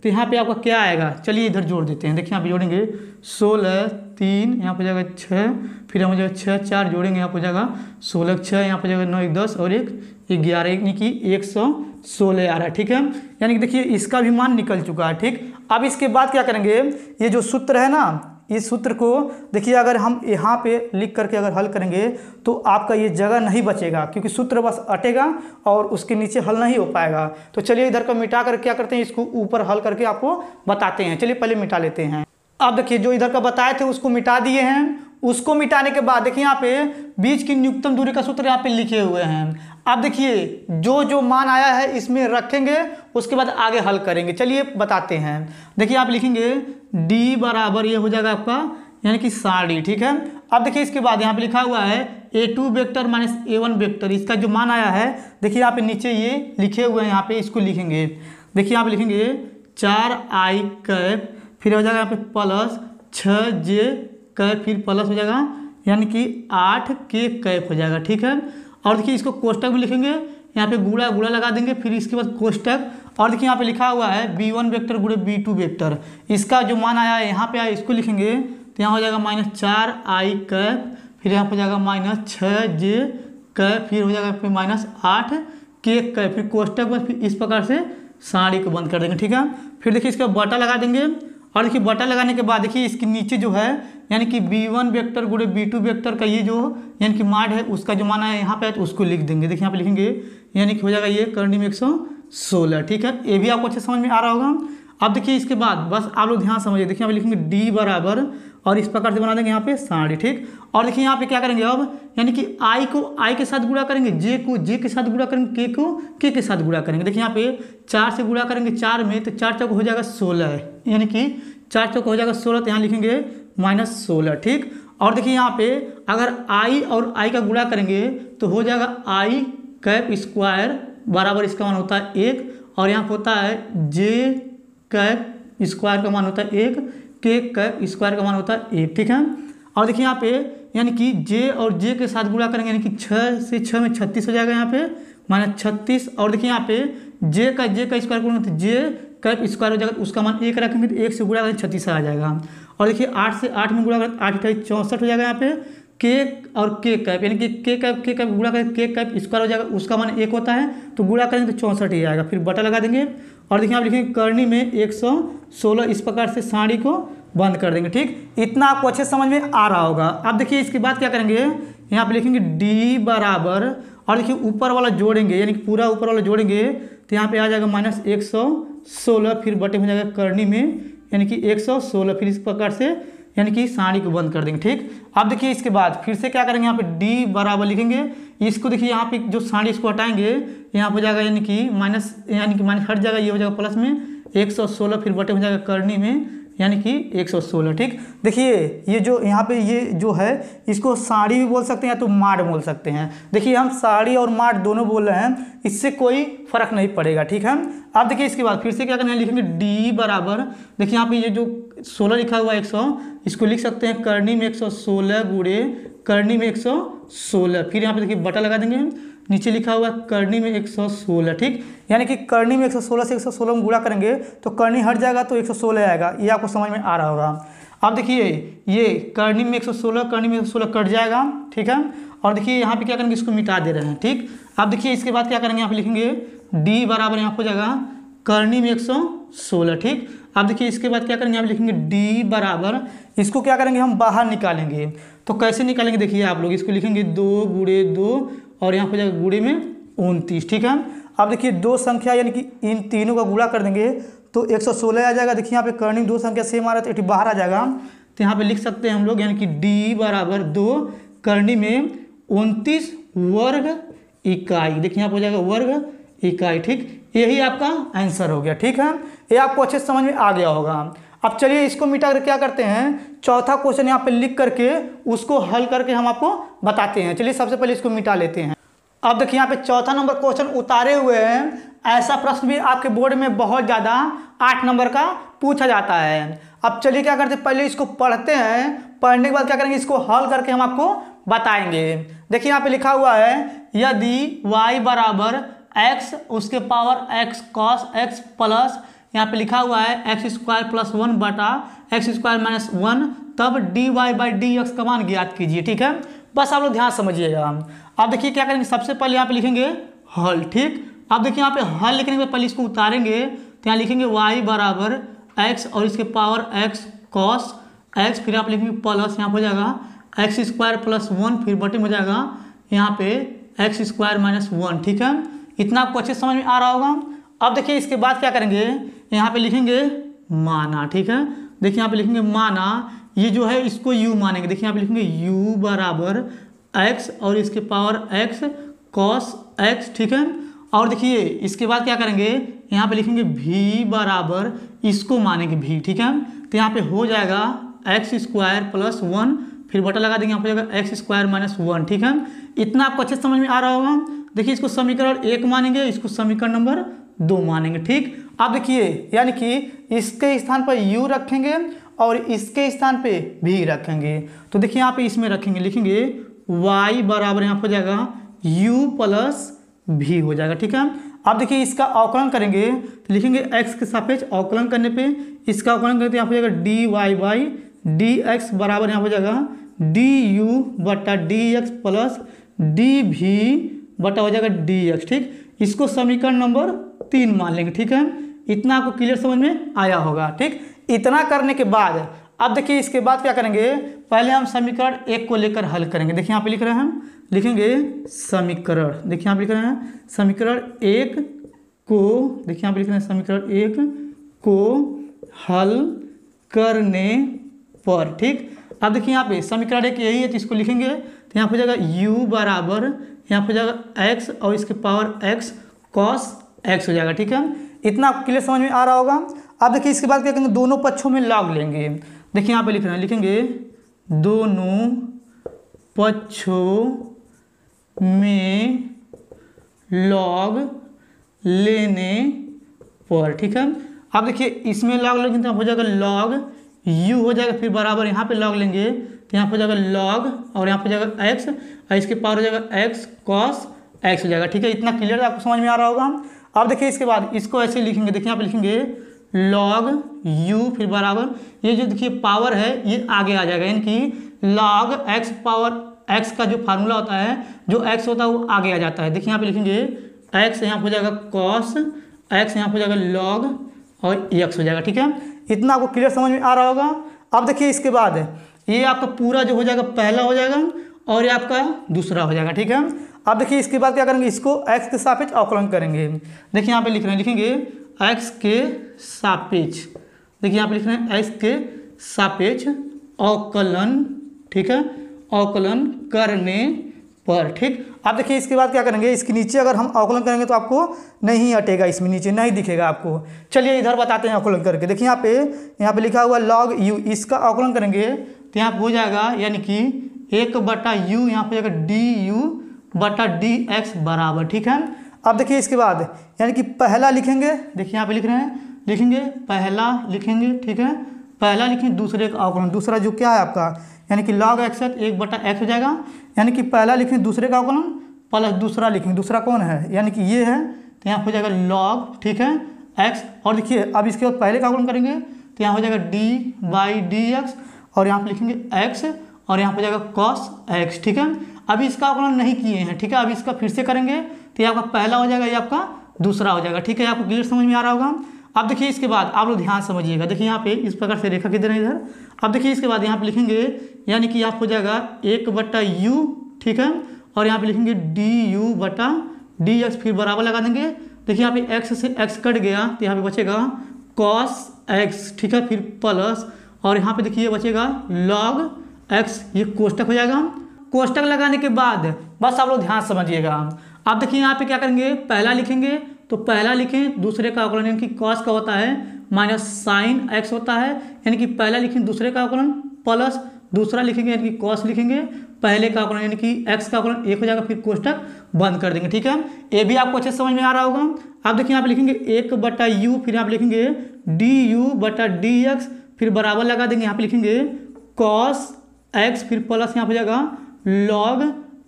तो यहाँ पे आपका क्या आएगा, चलिए इधर जोड़ देते हैं। देखिए यहाँ पे जोड़ेंगे 16, 3, यहाँ पे जाएगा 6, फिर हम हो जाएगा 6, 4 जोड़ेंगे, यहाँ पे हो जाएगा 16, 6, यहाँ पे जाएगा 9, 1, 10 और 1, 11, यानी कि 116 आ रहा है, ठीक है। यानी कि देखिए इसका भी मान निकल चुका है, ठीक। अब इसके बाद क्या करेंगे, ये जो सूत्र है ना, इस सूत्र को देखिए अगर हम यहाँ पे लिख करके अगर हल करेंगे तो आपका ये जगह नहीं बचेगा, क्योंकि सूत्र बस अटेगा और उसके नीचे हल नहीं हो पाएगा। तो चलिए इधर का मिटा कर क्या करते हैं, इसको ऊपर हल करके आपको बताते हैं। चलिए पहले मिटा लेते हैं। अब देखिए जो इधर का बताए थे उसको मिटा दिए हैं। उसको मिटाने के बाद देखिए यहाँ पे बीच की न्यूनतम दूरी का सूत्र यहाँ पे लिखे हुए हैं। अब देखिए जो जो मान आया है इसमें रखेंगे, उसके बाद आगे हल करेंगे। चलिए बताते हैं। देखिए आप लिखेंगे d बराबर ये हो जाएगा आपका यानी कि साड़ी, ठीक है। अब देखिए इसके बाद यहाँ पे लिखा हुआ है a2 vector minus a1 vector, इसका जो मान आया है देखिए यहाँ पे नीचे ये लिखे हुए हैं, यहाँ पे इसको लिखेंगे। देखिए यहाँ पे लिखेंगे 4i कैप, फिर हो जाएगा यहाँ पे प्लस 6j कैप, फिर प्लस हो जाएगा यानी कि 8k कैप हो जाएगा, ठीक है। और देखिए इसको कोष्टक में लिखेंगे, यहाँ पे गुणा गुणा लगा देंगे, फिर इसके बाद कोष्टक। और देखिए यहाँ पे लिखा हुआ है b1 वेक्टर गुणे b2 वेक्टर, इसका जो मान आया है यहाँ पे आया, इसको लिखेंगे तो यहाँ हो जाएगा -4i कैप, फिर यहाँ पे हो जाएगा -6j कैप, फिर हो जाएगा फिर -8k कैप, फिर कोष्टक बस, फिर इस प्रकार से साड़ी को बंद कर देंगे, ठीक है। फिर देखिए इसका बटा लगा देंगे। और देखिए बटा लगाने के बाद देखिए इसके नीचे जो है यानी कि b1 वेक्टर गुणे b2 वेक्टर का ये जो यानी कि माड है उसका जो मान है यहाँ पे है तो उसको लिख देंगे। देखिए यहाँ पे लिखेंगे यानी कि हो जाएगा ये करनी में 116, ठीक है। ये भी आपको अच्छे समझ में आ रहा होगा। अब देखिए इसके बाद बस आप लोग ध्यान समझिए। देखिए यहाँ पे लिखेंगे d बराबर और इस प्रकार से बना देंगे यहाँ पे साड़ी, ठीक। और देखिए यहाँ पे क्या करेंगे अब यानी कि i को i के साथ गुणा करेंगे, j को j के साथ गुणा करेंगे, k को k के साथ गुणा करेंगे। देखिए यहाँ पे 4 से गुणा करेंगे 4 में तो 4 चौक हो जाएगा 16, यानी कि 4 चौक हो जाएगा 16, तो यहाँ लिखेंगे -16, ठीक। और देखिए यहाँ पे अगर आई और आई का गुणा करेंगे तो हो जाएगा आई कैप स्क्वायर बराबर इसका मान होता है 1, और यहाँ पे होता है जे कैप स्क्वायर का मान होता है 1, के कैप स्क्वायर का मान होता है 1, ठीक है। और देखिए यहाँ पे यानी कि जे और जे के साथ गुणा करेंगे यानी कि 6 से 6 में 36 हो जाएगा यहाँ पे -36। और देखिए यहाँ पे जे का स्क्वायर करेंगे तो जे कैप स्क्वायर हो जाएगा, उसका मान 1 रखेंगे तो 1 से गुणा करेंगे 36 आ जाएगा। और देखिए 8 से 8 में गुणा करें 8 × 64 हो जाएगा यहाँ पे के और के कैप यानी कि के कैप गुणा करें के कैप स्क्वायर हो जाएगा, उसका मान 1 होता है तो गुणा करेंगे तो 64 ही आएगा। फिर बटा लगा देंगे और देखिए आप लिखेंगे करनी में 116, इस प्रकार से साड़ी को बंद कर देंगे, ठीक। इतना आपको अच्छे समझ में आ रहा होगा। अब देखिए इसके बाद क्या करेंगे, यहाँ पे लिखेंगे डी बराबर और देखिए ऊपर वाला जोड़ेंगे यानी कि पूरा ऊपर वाला जोड़ेंगे तो यहाँ पे आ जाएगा -116, फिर बटे हो जाएगा करनी में यानी कि 116, फिर इस प्रकार से यानी कि साड़ी को बंद कर देंगे, ठीक। अब देखिए इसके बाद फिर से क्या करेंगे, यहाँ पे डी बराबर लिखेंगे, इसको देखिए यहाँ पे जो साड़ी इसको हटाएंगे यहाँ पे हो जाएगा यानी कि माइनस हट जाएगा, ये हो जाएगा प्लस में 116, फिर बटे हो जाएगा करनी में यानी कि 116, ठीक। देखिए ये जो यहाँ पे ये जो है इसको साड़ी भी बोल सकते हैं या तो माड बोल सकते हैं। देखिए हम साड़ी और माड दोनों बोल रहे हैं, इससे कोई फर्क नहीं पड़ेगा, ठीक है। अब देखिए इसके बाद फिर से क्या करना है, लिखेंगे डी बराबर, देखिए यहाँ पे ये जो 16 लिखा हुआ है 100, इसको लिख सकते हैं करनी में 116 गुणे करनी में 116, फिर यहाँ पे देखिए बटा लगा देंगे, नीचे लिखा हुआ करनी में 116, ठीक। यानी कि करनी में 116 से 116 में गुणा करेंगे तो करनी हट जाएगा तो 116 आएगा, ये आपको समझ में आ रहा होगा। अब देखिए ये करनी में 116 करनी में 116 कट जाएगा, ठीक है। और देखिए यहाँ पे क्या करेंगे, इसको मिटा दे रहे हैं, ठीक। अब देखिए इसके बाद क्या करेंगे, यहाँ पे लिखेंगे डी बराबर यहाँ हो जाएगा करनी में 116, ठीक। अब देखिए इसके बाद क्या करेंगे, यहाँ पे लिखेंगे डी बराबर, इसको क्या करेंगे हम बाहर निकालेंगे, तो कैसे निकालेंगे देखिए आप लोग, इसको लिखेंगे 2 गुणे 2 और यहाँ पे जाएगा गुणे में 29, ठीक है। अब देखिए दो संख्या यानी कि इन तीनों का गुणा कर देंगे तो 116 आ जाएगा। देखिए यहाँ पे करनी में दो संख्या सेम आ रहा है तो 80 बाहर आ जाएगा, तो यहाँ पे लिख सकते हैं हम लोग यानी कि डी बराबर 2 करनी में 29 वर्ग इकाई। देखिए यहाँ पे हो जाएगा वर्ग इकाई, ठीक। यही आपका आंसर हो गया, ठीक है। ये आपको अच्छे समझ में आ गया होगा। अब चलिए इसको मिटा कर क्या करते हैं, चौथा क्वेश्चन यहाँ पे लिख करके उसको हल करके हम आपको बताते हैं। चलिए सबसे पहले इसको मिटा लेते हैं। अब देखिए यहाँ पे चौथा नंबर क्वेश्चन उतारे हुए हैं। ऐसा प्रश्न भी आपके बोर्ड में बहुत ज़्यादा 8 नंबर का पूछा जाता है। अब चलिए क्या करते हैं, पहले इसको पढ़ते हैं, पढ़ने के बाद क्या करेंगे, इसको हल करके हम आपको बताएंगे। देखिए यहाँ पे लिखा हुआ है यदि y बराबर x उसके power x cos x plus यहाँ पे लिखा हुआ है x स्क्वायर प्लस 1 बटा x स्क्वायर माइनस 1, तब dy बाई डी एक्स का मान ज्ञात कीजिए, ठीक है। बस आप लोग ध्यान समझिएगा। अब देखिए क्या करेंगे, सबसे पहले यहाँ पे लिखेंगे हल, ठीक। अब देखिए यहाँ पे हल लिखने के पहले इसको उतारेंगे तो यहाँ लिखेंगे y बराबर x और इसके पावर x cos x, फिर आप लिखेंगे प्लस यहाँ पे हो जाएगा x स्क्वायर प्लस 1, फिर बटे में हो जाएगा यहाँ पे x स्क्वायर माइनस 1, ठीक है। इतना आपको अच्छे समझ में आ रहा होगा। अब देखिए इसके बाद क्या करेंगे, यहाँ पे लिखेंगे माना, ठीक है। देखिए यहाँ पे लिखेंगे माना, ये जो है इसको u मानेंगे। देखिए यहाँ पे लिखेंगे u बराबर x और इसके पावर x cos x, ठीक है। और देखिए इसके बाद क्या करेंगे, यहाँ पे लिखेंगे v बराबर, इसको मानेंगे v, ठीक है। तो यहाँ पे हो जाएगा x स्क्वायर प्लस 1, फिर बटा लगा देंगे, यहाँ पे जाएगा x स्क्वायर माइनस 1, ठीक है। इतना आपको अच्छे समझ में आ रहा होगा। देखिए इसको समीकरण 1 मानेंगे, इसको समीकरण नंबर 2 मानेंगे, ठीक। अब देखिए यानी कि इसके स्थान पर u रखेंगे और इसके स्थान पे v रखेंगे। तो देखिए यहाँ पे इसमें रखेंगे, लिखेंगे y बराबर यहाँ पर हो जाएगा u प्लस v हो जाएगा, ठीक है। अब देखिए इसका अवकलन करेंगे तो लिखेंगे x के सापेक्ष अवकलन करने पे इसका अवकलन करते यहाँ पर हो जाएगा dy बाई डी एक्स बराबर यहाँ हो जाएगा du बटा dx प्लस dv बटा हो जाएगा dx, ठीक। इसको समीकरण नंबर 3 मान लेंगे, ठीक है। इतना आपको क्लियर समझ में आया होगा, ठीक। इतना करने के बाद अब देखिए इसके बाद क्या करेंगे, पहले हम समीकरण 1 को लेकर हल करेंगे। देखिए यहाँ पे लिख रहे हैं हम, लिखेंगे समीकरण, देखिए यहाँ पे लिख रहे हैं समीकरण 1 को, देखिए यहाँ पे लिख रहे हैं समीकरण 1 को हल करने पर, ठीक। अब देखिए यहाँ पे समीकरण 1 यही है तो इसको लिखेंगे तो यहाँ पे हो जाएगा u बराबर यहाँ पे जाएगा x और इसके पावर x cos x हो जाएगा, ठीक है। इतना आपको क्लियर समझ में आ रहा होगा। अब देखिए इसके बाद क्या करेंगे, दोनों पक्षों में लॉग लेंगे। देखिए यहाँ पे लिख रहे हैं, लिखेंगे दोनों पक्षों में लॉग लेने पर। ठीक है, अब देखिए इसमें लॉग लेंगे तो हो जाएगा लॉग u हो जाएगा, फिर बराबर यहाँ पे लॉग लेंगे तो यहाँ पे हो जाएगा लॉग और यहाँ पे हो जाएगा x और इसके पावर हो जाएगा x cos x हो जाएगा। ठीक है, इतना क्लियर आपको समझ में आ रहा होगा। अब देखिए इसके बाद इसको ऐसे लिखेंगे, देखिए यहाँ पे लिखेंगे लॉग u फिर बराबर ये जो देखिए पावर है ये आगे आ जाएगा, यानी कि लॉग x पावर x का जो फार्मूला होता है, जो x होता है वो आगे आ जाता है। देखिए यहाँ पे लिखेंगे x यहाँ पे हो जाएगा cos x, यहाँ पे हो जाएगा log और x हो जाएगा। ठीक है, इतना आपको क्लियर समझ में आ रहा होगा। अब देखिए इसके बाद ये आपका पूरा जो हो जाएगा पहला हो जाएगा और ये आपका दूसरा हो जाएगा। ठीक है, अब देखिए इसके बाद क्या करेंगे, इसको x के सापेक्ष अवकलन करेंगे। देखिए यहाँ पे लिख रहे हैं, लिखेंगे x के सापेक्ष, देखिए यहाँ पे लिख रहे हैं x के सापेक्ष अवकलन। ठीक है, अवकलन करने पर। ठीक, अब देखिए इसके बाद क्या करेंगे, इसके नीचे अगर हम अवकलन करेंगे तो आपको नहीं हटेगा, इसमें नीचे नहीं दिखेगा आपको। चलिए इधर बताते हैं अवकलन करके। देखिए यहाँ पे लिखा हुआ लॉग u, इसका अवकलन करेंगे तो यहाँ पे हो जाएगा यानी कि 1/u यहाँ पे जाएगा du/dx बराबर। ठीक है, अब देखिए इसके बाद यानी कि पहला लिखेंगे, देखिए यहाँ पे लिख रहे हैं, लिखेंगे पहला लिखेंगे। ठीक है, पहला लिखेंगे दूसरे का अवकलन, दूसरा जो क्या है आपका यानी कि log x 1/x हो जाएगा, यानी कि पहला लिखेंगे दूसरे का अवकलन प्लस दूसरा लिखेंगे, दूसरा कौन है यानी कि ये है तो यहाँ हो जाएगा log। ठीक है, x और देखिए अब इसके बाद पहले का अवकलन करेंगे तो यहाँ हो जाएगा d/dx और यहाँ पे लिखेंगे x और यहाँ पे जाएगा cos x। ठीक है, अभी इसका अवकलन नहीं किए हैं। ठीक है, अभी इसका फिर से करेंगे तो ये आपका पहला हो जाएगा, ये आपका दूसरा हो जाएगा। ठीक है, आपको क्लियर समझ में आ रहा होगा। अब देखिए इसके बाद आप लोग ध्यान समझिएगा, देखिए यहाँ पे इस प्रकार से रेखा किधर है इधर। अब देखिए इसके बाद यहाँ पे लिखेंगे यानी कि यहाँ हो जाएगा 1/u। ठीक है, और यहाँ पे लिखेंगे du/dx फिर बराबर लगा देंगे। देखिए यहाँ पे x से x कट गया तो यहाँ पे बचेगा cos x। ठीक है, फिर प्लस और यहाँ पे देखिए बचेगा log x, ये कोष्टक हो जाएगा। कोष्टक लगाने के बाद बस आप लोग ध्यान समझिएगा। अब देखिए यहाँ पे क्या करेंगे, पहला लिखेंगे तो पहला लिखें दूसरे का अवकलन यानी कि cos का होता है माइनस साइन x होता है, यानी कि पहला लिखें दूसरे का अवकलन प्लस दूसरा लिखेंगे यानी कि cos लिखेंगे, पहले का अवकलन यानी कि x का अवकलन 1 हो जाएगा, फिर कोष्टक बंद कर देंगे। ठीक है, ये भी आपको अच्छे से समझ में आ रहा होगा। अब देखिए यहाँ पे लिखेंगे 1/u फिर यहाँ पे लिखेंगे du/dx फिर बराबर लगा देंगे, यहाँ पे लिखेंगे cos x फिर प्लस यहाँ पे जाएगा log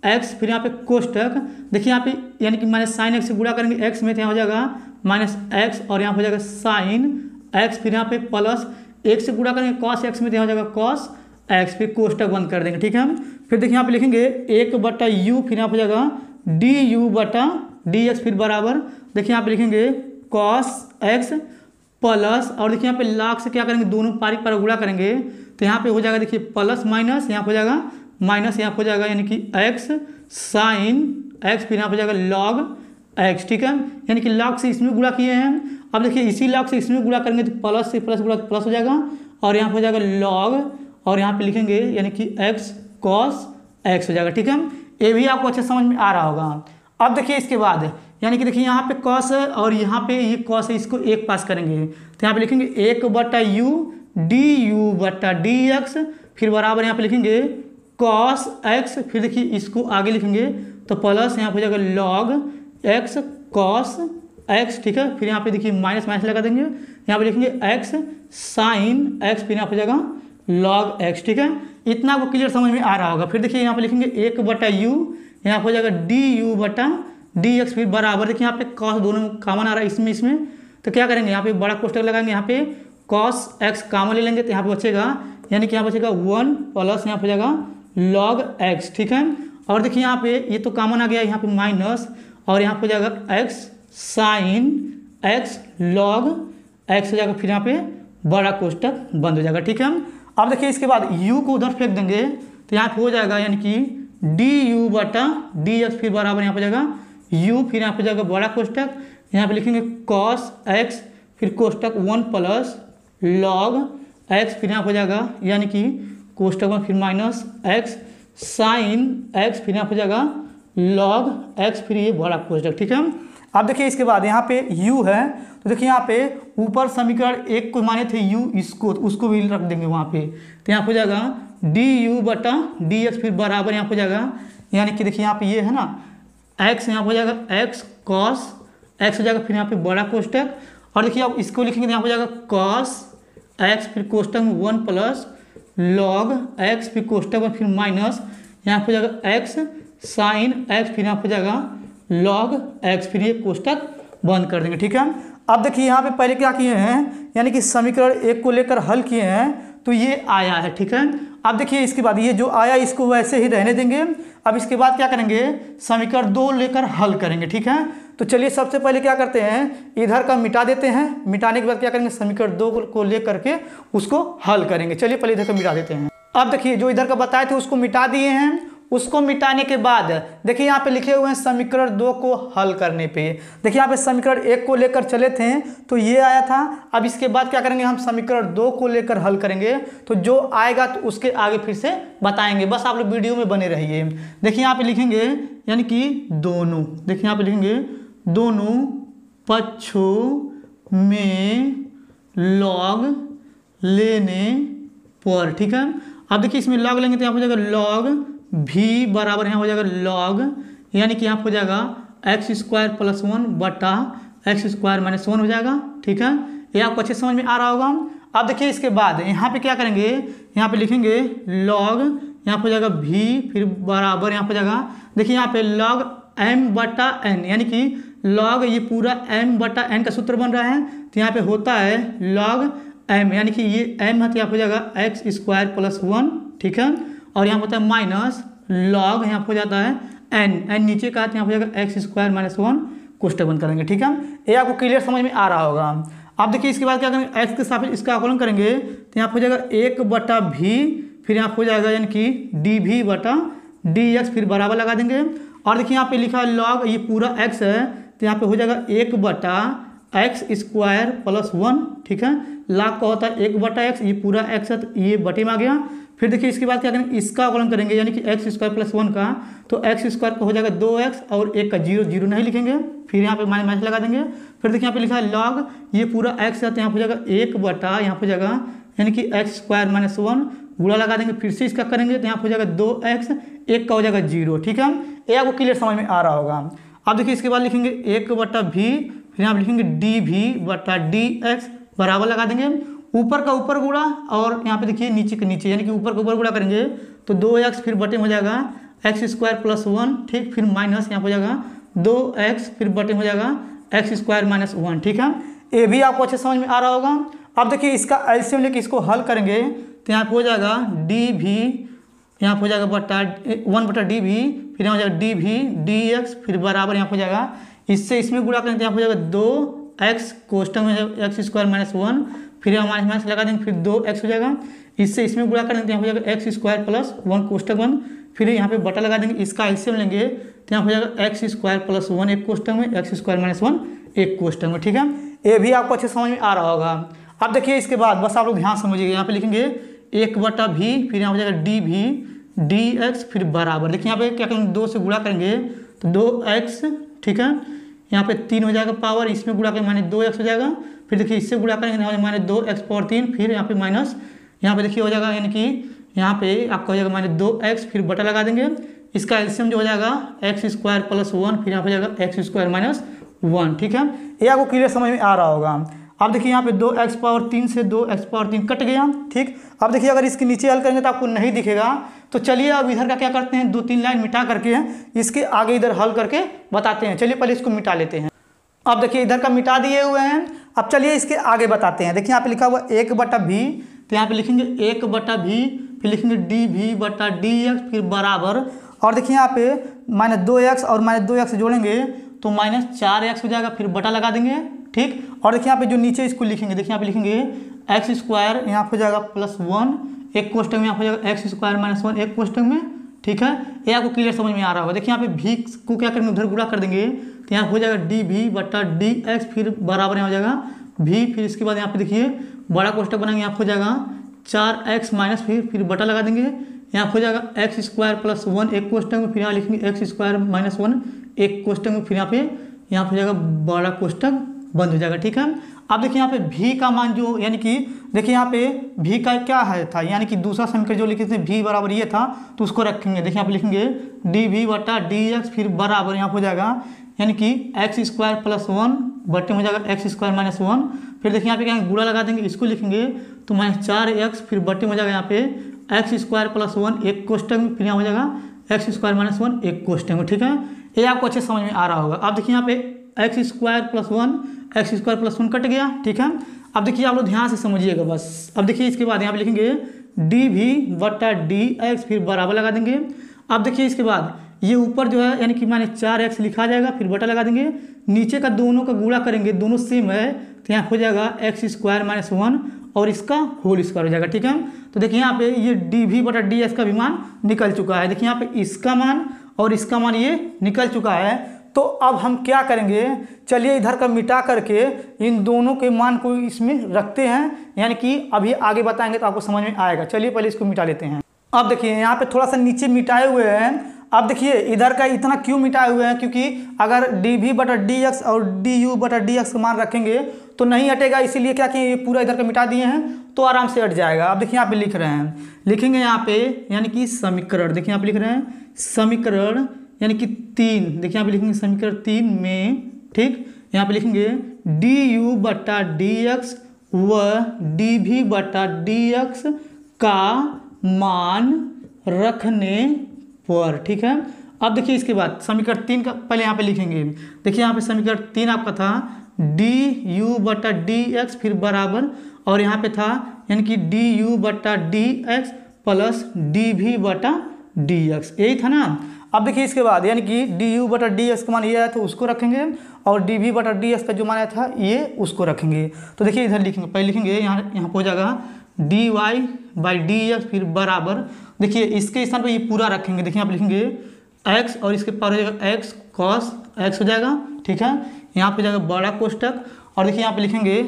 x फिर यहाँ पे कोष्टक। देखिए यहाँ पे यानी कि माइनस साइन x से गुणा करेंगे x में तो यहाँ हो जाएगा माइनस x और यहाँ पे हो जाएगा साइन x फिर यहाँ पे प्लस 1 से गुणा करेंगे cos x में तो यहाँ हो जाएगा cos x फिर कोष्टक बंद कर देंगे। ठीक है, फिर देखिए यहाँ पे लिखेंगे 1/u फिर यहाँ पे हो जाएगा du/dx फिर बराबर देखिए यहाँ पे लिखेंगे cos x प्लस और देखिए यहाँ पे log से क्या करेंगे, दोनों पारी पर गुणा करेंगे तो यहाँ पे हो जाएगा देखिए प्लस माइनस, यहाँ पे हो जाएगा माइनस, यहाँ पे हो जाएगा यानी कि x साइन x फिर यहाँ पे जाएगा log x। ठीक है, यानी कि log से इसमें गुणा किए हैं। अब देखिए इसी log से इसमें गुणा करेंगे तो प्लस से प्लस गुणा प्लस हो जाएगा और यहाँ पे हो जाएगा log और यहाँ पे लिखेंगे यानी कि x cos x हो जाएगा। ठीक है, ये भी आपको अच्छे समझ में आ रहा होगा। अब देखिए इसके बाद यानी कि देखिए यहाँ पे cos है और यहाँ पे ये cos है, इसको एक पास करेंगे तो यहाँ पे लिखेंगे 1/u du/dx फिर बराबर यहाँ पे लिखेंगे cos x फिर देखिए इसको आगे लिखेंगे तो प्लस यहाँ पे हो जाएगा log x cos x। ठीक है, फिर यहाँ पे देखिए माइनस माइनस लगा देंगे, यहाँ पे लिखेंगे x साइन x फिर यहाँ पे जाएगा log x। ठीक है, इतना आपको क्लियर समझ में आ रहा होगा। फिर देखिए यहाँ पे लिखेंगे 1/u यहाँ पे हो जाएगा du/dx फिर बराबर देखिए यहाँ पे cos दोनों कॉमन आ रहा है इसमें तो क्या करेंगे, यहाँ पे बड़ा कोष्टक लगाएंगे, यहाँ पे cos x कॉमन ले लेंगे तो यहाँ पे बचेगा यानी कि यहाँ बचेगा 1 प्लस यहाँ पे जाएगा log x। ठीक है, और देखिए यहाँ पे ये तो कॉमन आ गया, यहाँ पे माइनस और यहाँ पे जाएगा x sine x log x हो जाएगा, फिर यहाँ पे बड़ा कोष्टक बंद हो जाएगा। ठीक है, अब देखिए इसके बाद u को उधर फेंक देंगे तो यहाँ पे हो जाएगा यानी कि du/dx फिर बराबर यहाँ पे जाएगा u फिर यहाँ पे जाएगा बड़ा कोष्टक, यहाँ पे लिखेंगे cos x फिर कोष्टक 1 प्लस log x फिर यहाँ पे जाएगा यानी कि कोष्टक 1 फिर माइनस x साइन x फिर यहाँ पे जाएगा log x फिर ये बड़ा कोष्टक। ठीक है, अब देखिए इसके बाद यहाँ पे u है, तो देखिए यहाँ पे ऊपर समीकरण 1 को माने थे u, इसको उसको भी रख देंगे वहाँ पे, तो यहाँ हो जाएगा du बटा dx, फिर बराबर यहाँ हो जाएगा, यानी कि देखिए यहाँ पे ये है ना x, यहाँ हो जाएगा x cos x हो जाएगा, फिर यहाँ पे बड़ा कोष्टक, और देखिए आप इसको लिखेंगे यहाँ हो जाएगा cos x, फिर कोष्टक में 1 प्लस log x, फिर कोष्टक में फिर माइनस यहाँ हो जाएगा x sin x, फिर यहाँ हो जाएगा log x, फिर ये कोष्टक बंद कर देंगे। ठीक है, अब देखिए यहाँ पे पहले क्या किए हैं, यानी कि समीकरण 1 को लेकर हल किए हैं, तो ये आया है। ठीक है, अब देखिए इसके बाद ये जो आया इसको वैसे ही रहने देंगे। अब इसके बाद क्या करेंगे, समीकरण 2 लेकर हल करेंगे। ठीक है, तो चलिए सबसे पहले क्या करते हैं, इधर का मिटा देते हैं, मिटाने के बाद क्या करेंगे, समीकरण 2 को लेकर के उसको हल करेंगे। चलिए पहले इधर का मिटा देते हैं। अब देखिए जो इधर का बताए थे उसको मिटा दिए हैं, उसको मिटाने के बाद देखिए यहाँ पे लिखे हुए हैं समीकरण 2 को हल करने पे। देखिए यहाँ पे समीकरण 1 को लेकर चले थे तो ये आया था, अब इसके बाद क्या करेंगे, हम समीकरण 2 को लेकर हल करेंगे, तो जो आएगा तो उसके आगे फिर से बताएंगे, बस आप लोग वीडियो में बने रहिए। देखिए यहाँ पे लिखेंगे यानी कि दोनों, देखिए यहाँ पे लिखेंगे दोनों पक्षों में लॉग लेने पर। ठीक है, अब देखिए इसमें लॉग लेंगे तो यहाँ हो जाएगा लॉग भी बराबर यहाँ हो जाएगा लॉग, यानी कि यहाँ हो जाएगा एक्स स्क्वायर प्लस 1 बटा एक्स स्क्वायर माइनस 1 हो जाएगा। ठीक है, ये आपको अच्छे समझ में आ रहा होगा। अब देखिए इसके बाद यहाँ पे क्या करेंगे, यहाँ पे लिखेंगे लॉग, यहाँ हो जाएगा भी, फिर बराबर यहाँ हो जाएगा, देखिए यहाँ पे लॉग m बटा n, यानी कि लॉग ये पूरा m बटा n का सूत्र बन रहा है, तो यहाँ पे होता है लॉग m, यानी कि ये m है तो यहाँ हो जाएगा एक्स स्क्वायर प्लस 1। ठीक है, और यहाँ होता है माइनस लॉग, यहाँ हो जाता है n नीचे का है तो यहाँ हो जाएगा एक्स स्क्वायर माइनस 1, कोष्टक बंद करेंगे। ठीक है, ये आपको क्लियर समझ में आ रहा होगा। अब देखिए इसके बाद क्या करेंगे, एक्स के सापेक्ष इसका आकलन करेंगे, तो यहाँ हो जाएगा 1 बटा भी, फिर यहाँ हो जाएगा यानी कि डी भी बटा डी एक्स, फिर बराबर लगा देंगे, और देखिए यहाँ पे लिखा है लॉग ये पूरा x है, तो यहाँ पे हो जाएगा 1 बटा एक्स स्क्वायर प्लस 1। ठीक है, लॉग का होता है 1 बटा x, ये पूरा x है तो ये बटे में आ गया। फिर देखिए इसके बाद क्या करेंगे, इसका अवकलन करेंगे, यानी कि एक्स स्क्वायर प्लस 1 का, तो एक्स स्क्वायर का हो जाएगा 2x और 1 का 0 0 नहीं लिखेंगे, फिर यहाँ पे माइनस लगा देंगे। फिर देखिए यहाँ पे लिखा है लॉग ये पूरा x है तो यहाँ हो जाएगा 1 बटा यहाँ हो जाएगा यानी कि एक्स स्क्वायर माइनस 1, गुणा लगा देंगे, फिर से इसका करेंगे तो यहाँ हो जाएगा 2x, 1 का हो जाएगा 0। ठीक है, ये आपको क्लियर समझ में आ रहा होगा। अब देखिए इसके बाद लिखेंगे 1 बटा भी, फिर यहाँ पे लिखेंगे डी भी बटा डी एक्स, बराबर लगा देंगे, ऊपर का ऊपर गुणा और यहाँ पे देखिए नीचे के नीचे, यानी कि ऊपर का ऊपर गुणा करेंगे तो 2x, फिर बटे में हो जाएगा एक्स स्क्वायर प्लस 1। ठीक, फिर माइनस यहाँ हो जाएगा 2x, फिर बटे में हो जाएगा एक्स स्क्वायर माइनस 1। ठीक है, ये भी आपको अच्छे समझ में आ रहा होगा। अब देखिए इसका एलसीएम लेके इसको हल करेंगे तो यहाँ पे हो जाएगा डी भी, यहाँ हो जाएगा बटा 1 बटा डी भी, फिर यहाँ हो जाएगा डी भी डी एक्स, फिर बराबर यहाँ हो जाएगा, इससे इसमें गुणा करेंगे तो यहाँ हो जाएगा 2x, कोष्टक में एक्स स्क्वायर माइनस 1, फिर यहाँ माइनस माइनस लगा देंगे, फिर 2x हो जाएगा, इससे इसमें गुणा करेंगे तो यहाँ हो जाएगा एक्स स्क्वायर प्लस 1, कोष्टक 1, फिर यहाँ पे बटा लगा देंगे, इसका एलसीएम लेंगे तो यहाँ हो जाएगा एक्स स्क्वायर प्लस 1 एक कोष्टक में, एक्स स्क्वायर माइनस 1 एक कोष्टक में। ठीक है, ये भी आपको अच्छे समझ में आ रहा होगा। अब देखिए इसके बाद बस आप लोग ध्यान समझिएगा, यहाँ पे लिखेंगे 1 बटा भी, फिर यहाँ हो जाएगा डी भी डी एक्स, फिर बराबर, देखिए यहाँ पे क्या करेंगे 2 से गुणा करेंगे तो 2x। ठीक है, यहाँ पे 3 हो जाएगा पावर, इसमें गुणा करेंगे माइनस 2x हो जाएगा, फिर देखिए इससे गुणा करेंगे माइनस 2x पावर 3, फिर यहाँ पे माइनस, यहाँ पे देखिए हो जाएगा यानी कि यहाँ पे आपका हो जाएगा माइनस 2x, फिर बटा लगा देंगे, इसका एलसीएम जो हो जाएगा एक्स स्क्वायर प्लस 1, फिर यहाँ पे हो जाएगा एक्स स्क्वायर माइनस 1। ठीक है, ये आपको क्लियर समझ में आ रहा होगा। अब देखिए यहाँ पे 2x पावर 3 से 2x पावर 3 कट गया। ठीक, अब देखिए अगर इसके नीचे हल करेंगे तो आपको नहीं दिखेगा, तो चलिए अब इधर का क्या करते हैं, 2-3 लाइन मिटा करके इसके आगे इधर हल करके बताते हैं। चलिए पहले इसको मिटा लेते हैं। अब देखिए इधर का मिटा दिए हुए हैं, अब चलिए इसके आगे बताते हैं। देखिए यहाँ पे लिखा हुआ 1 बटा भी, तो यहाँ पे लिखेंगे 1 बटा भी, फिर लिखेंगे डी भी बटा डी एक्स, फिर बराबर, और देखिए यहाँ पे माइनस 2x और माइनस 2x जोड़ेंगे तो माइनस 4x हो जाएगा, फिर बटा लगा देंगे। ठीक, और देखिए यहाँ पे जो नीचे इसको लिखेंगे, देखिए यहाँ पे लिखेंगे एक्स स्क्वायर, यहाँ हो जाएगा प्लस 1 एक कोष्टक में, यहाँ हो जाएगा एक्स स्क्वायर माइनस 1 एक कोष्टक में। ठीक है, ये आपको क्लियर समझ में आ रहा होगा। देखिए यहाँ पे भी को क्या करेंगे, उधर गुणा कर देंगे तो यहाँ हो जाएगा डी भी बटा डी एक्स, फिर बराबर यहाँ हो जाएगा भी, फिर इसके बाद यहाँ पे देखिए बड़ा कोष्टक बनाएंगे, यहाँ हो जाएगा 4x माइनस, फिर बटा लगा देंगे, यहाँ हो जाएगा एक्स स्क्वायर प्लस 1 एक कोष्टक में, फिर यहाँ लिखेंगे एक्स स्क्वायर माइनस 1 एक कोष्टक में, फिर यहाँ पे यहाँ पे हो जाएगा बड़ा कोष्टक बंद हो जाएगा। ठीक है, अब देखिए यहाँ पे भी का मान जो यानी कि देखिए यहाँ पे भी का क्या है था, यानी कि दूसरा समीकरण जो लिखे थे भी बराबर ये था, तो उसको रखेंगे। देखिए यहाँ पे लिखेंगे डी वी बटा डी एक्स फिर बराबर यहाँ पे हो जाएगा यानी कि एक्स स्क्वायर प्लस 1 बटे में हो जाएगा एक्स स्क्वायर माइनस 1। फिर देखिए यहाँ पे क्या गुणा लगा देंगे, इसको लिखेंगे तो माइनस 4x फिर बटे में हो जाएगा यहाँ पे एक्स स्क्वायर प्लस 1 एक कोष्टक में, फिर यहाँ हो जाएगा एक्स स्क्वायर माइनस 1 एक कोष्टक में। ठीक है, ये आपको अच्छे समझ में आ रहा होगा। अब देखिए यहाँ पे एक्स स्क्वायर प्लस 1 कट गया। ठीक है, अब देखिए आप लोग ध्यान से समझिएगा बस। अब देखिए इसके बाद यहाँ पे लिखेंगे डी वी बटा डी एक्स फिर बराबर लगा देंगे। अब देखिए इसके बाद ये ऊपर जो है यानी कि माइनस 4x लिखा जाएगा, फिर बटा लगा देंगे, नीचे का दोनों का गुणा करेंगे, दोनों सेम है तो यहाँ हो जाएगा एक्स स्क्वायर माइनस 1 और इसका होल स्क्वायर हो जाएगा। ठीक है, तो देखिए यहाँ पे ये डी वी बटा डी एक्स का भी मान निकल चुका है। देखिए यहाँ पे इसका मान और इसका मान ये निकल चुका है। तो अब हम क्या करेंगे, चलिए इधर का मिटा करके इन दोनों के मान को इसमें रखते हैं, यानी कि अभी आगे बताएंगे तो आपको समझ में आएगा। चलिए पहले इसको मिटा लेते हैं। अब देखिए यहाँ पे थोड़ा सा नीचे मिटाए हुए हैं। अब देखिए इधर का इतना क्यों मिटाए हुए हैं, क्योंकि अगर डी वी बटा डी एक्स और डी यू बटा डी एक्स का मान रखेंगे तो नहीं हटेगा, इसीलिए क्या कि ये पूरा इधर का मिटा दिए हैं तो आराम से हट जाएगा। अब देखिए यहाँ पे लिख रहे हैं, लिखेंगे यहाँ पे यानी कि समीकरण, देखिए यहाँ पे लिख रहे हैं समीकरण यानी कि 3, देखिए यहाँ पे लिखेंगे समीकरण 3 में, ठीक, यहाँ पे लिखेंगे डी यू बटा डी एक्स व डी वी बटा डी एक्स का मान रखने पर। ठीक है, अब देखिए इसके बाद समीकरण 3 का पहले यहाँ पे लिखेंगे। देखिए यहाँ पे समीकरण 3 आपका था डी यू बटा डी एक्स फिर बराबर, और यहाँ पे था यानी कि डी यू बटा d x plus d v बटा डी एक्स, यही था ना। अब देखिए इसके बाद यानी कि डी यू बटा डी एक्स का मान ये आया तो उसको रखेंगे, और डी वी बटा डी एक्स का जो मान आया था ये उसको रखेंगे। तो देखिए इधर लिखेंगे, पहले लिखेंगे यहाँ हो जाएगा d y by d x फिर बराबर, देखिए इसके स्थान पर ये पूरा रखेंगे। देखिए आप लिखेंगे एक्स और इसके पार हो जाएगा एक्स कॉस एक्स हो जाएगा। ठीक है, यहाँ पे जाएगा बड़ा कोष्टक, और देखिए यहाँ पे लिखेंगे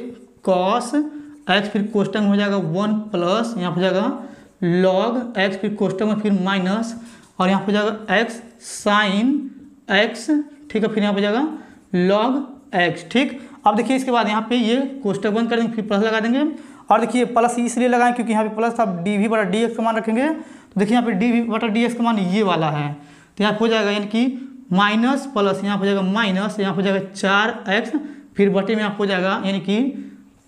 कॉस एक्स फिर कोष्टक में हो जाएगा 1 प्लस यहाँ पे जाएगा लॉग एक्स फिर कोष्टक में फिर माइनस, और यहाँ पे जाएगा एक्स साइन एक्स। ठीक है, फिर यहाँ पे जाएगा लॉग एक्स। ठीक, अब देखिए इसके बाद यहाँ पे ये कोष्टक बंद कर देंगे, फिर प्लस लगा देंगे, और देखिए प्लस इसलिए लगाएं क्योंकि यहाँ पे प्लस था, डी वी बटा डी एक्स का मान रखेंगे। तो देखिए यहाँ पे डी वी बटा डी एक्स का मान ये वाला है, तो यहाँ हो जाएगा यानी कि माइनस प्लस यहाँ हो जाएगा माइनस, यहाँ हो जाएगा 4x फिर बटे में आप हो जाएगा यानी कि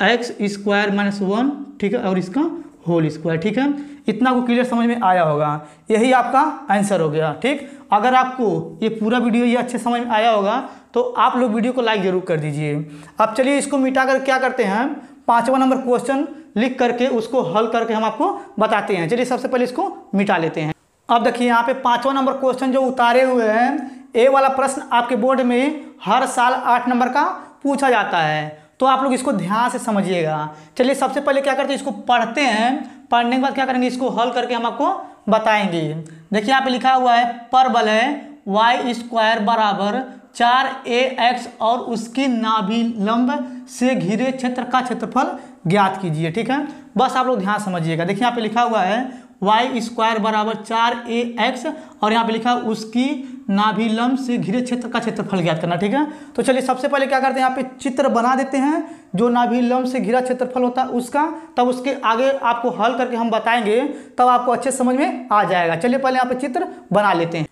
एक्स स्क्वायर माइनस 1। ठीक है, और इसका होल स्क्वायर। ठीक है, इतना को क्लियर समझ में आया होगा, यही आपका आंसर हो गया। ठीक, अगर आपको ये पूरा वीडियो ये अच्छे समझ में आया होगा तो आप लोग वीडियो को लाइक जरूर कर दीजिए। अब चलिए इसको मिटा कर क्या करते हैं, 5वां नंबर क्वेश्चन लिख करके उसको हल करके हम आपको बताते हैं। चलिए सबसे पहले इसको मिटा लेते हैं। अब देखिए यहाँ पे 5वां नंबर क्वेश्चन जो उतारे हुए हैं, ए वाला प्रश्न आपके बोर्ड में हर साल 8 नंबर का पूछा जाता है, तो आप लोग इसको ध्यान से समझिएगा। चलिए सबसे पहले क्या करते हैं, इसको पढ़ते हैं, पढ़ने के बाद क्या करेंगे, इसको हल करके हम आपको बताएंगे। देखिए यहाँ पे लिखा हुआ है परबल है वाई स्क्वायर बराबर 4ax और उसकी नाभि लंब से घिरे क्षेत्र का क्षेत्रफल ज्ञात कीजिए। ठीक है, बस आप लोग ध्यान समझिएगा। देखिए यहाँ पे लिखा हुआ है वाई स्क्वायर बराबर 4ax और यहाँ पे लिखा उसकी नाभि लंब से घिरे क्षेत्र का क्षेत्रफल ज्ञात करना। ठीक है, तो चलिए सबसे पहले क्या करते हैं, यहाँ पे चित्र बना देते हैं जो नाभि लंब से घिरा क्षेत्रफल होता है उसका, तब उसके आगे आपको हल करके हम बताएंगे, तब आपको अच्छे समझ में आ जाएगा। चलिए पहले यहाँ पे चित्र बना लेते हैं।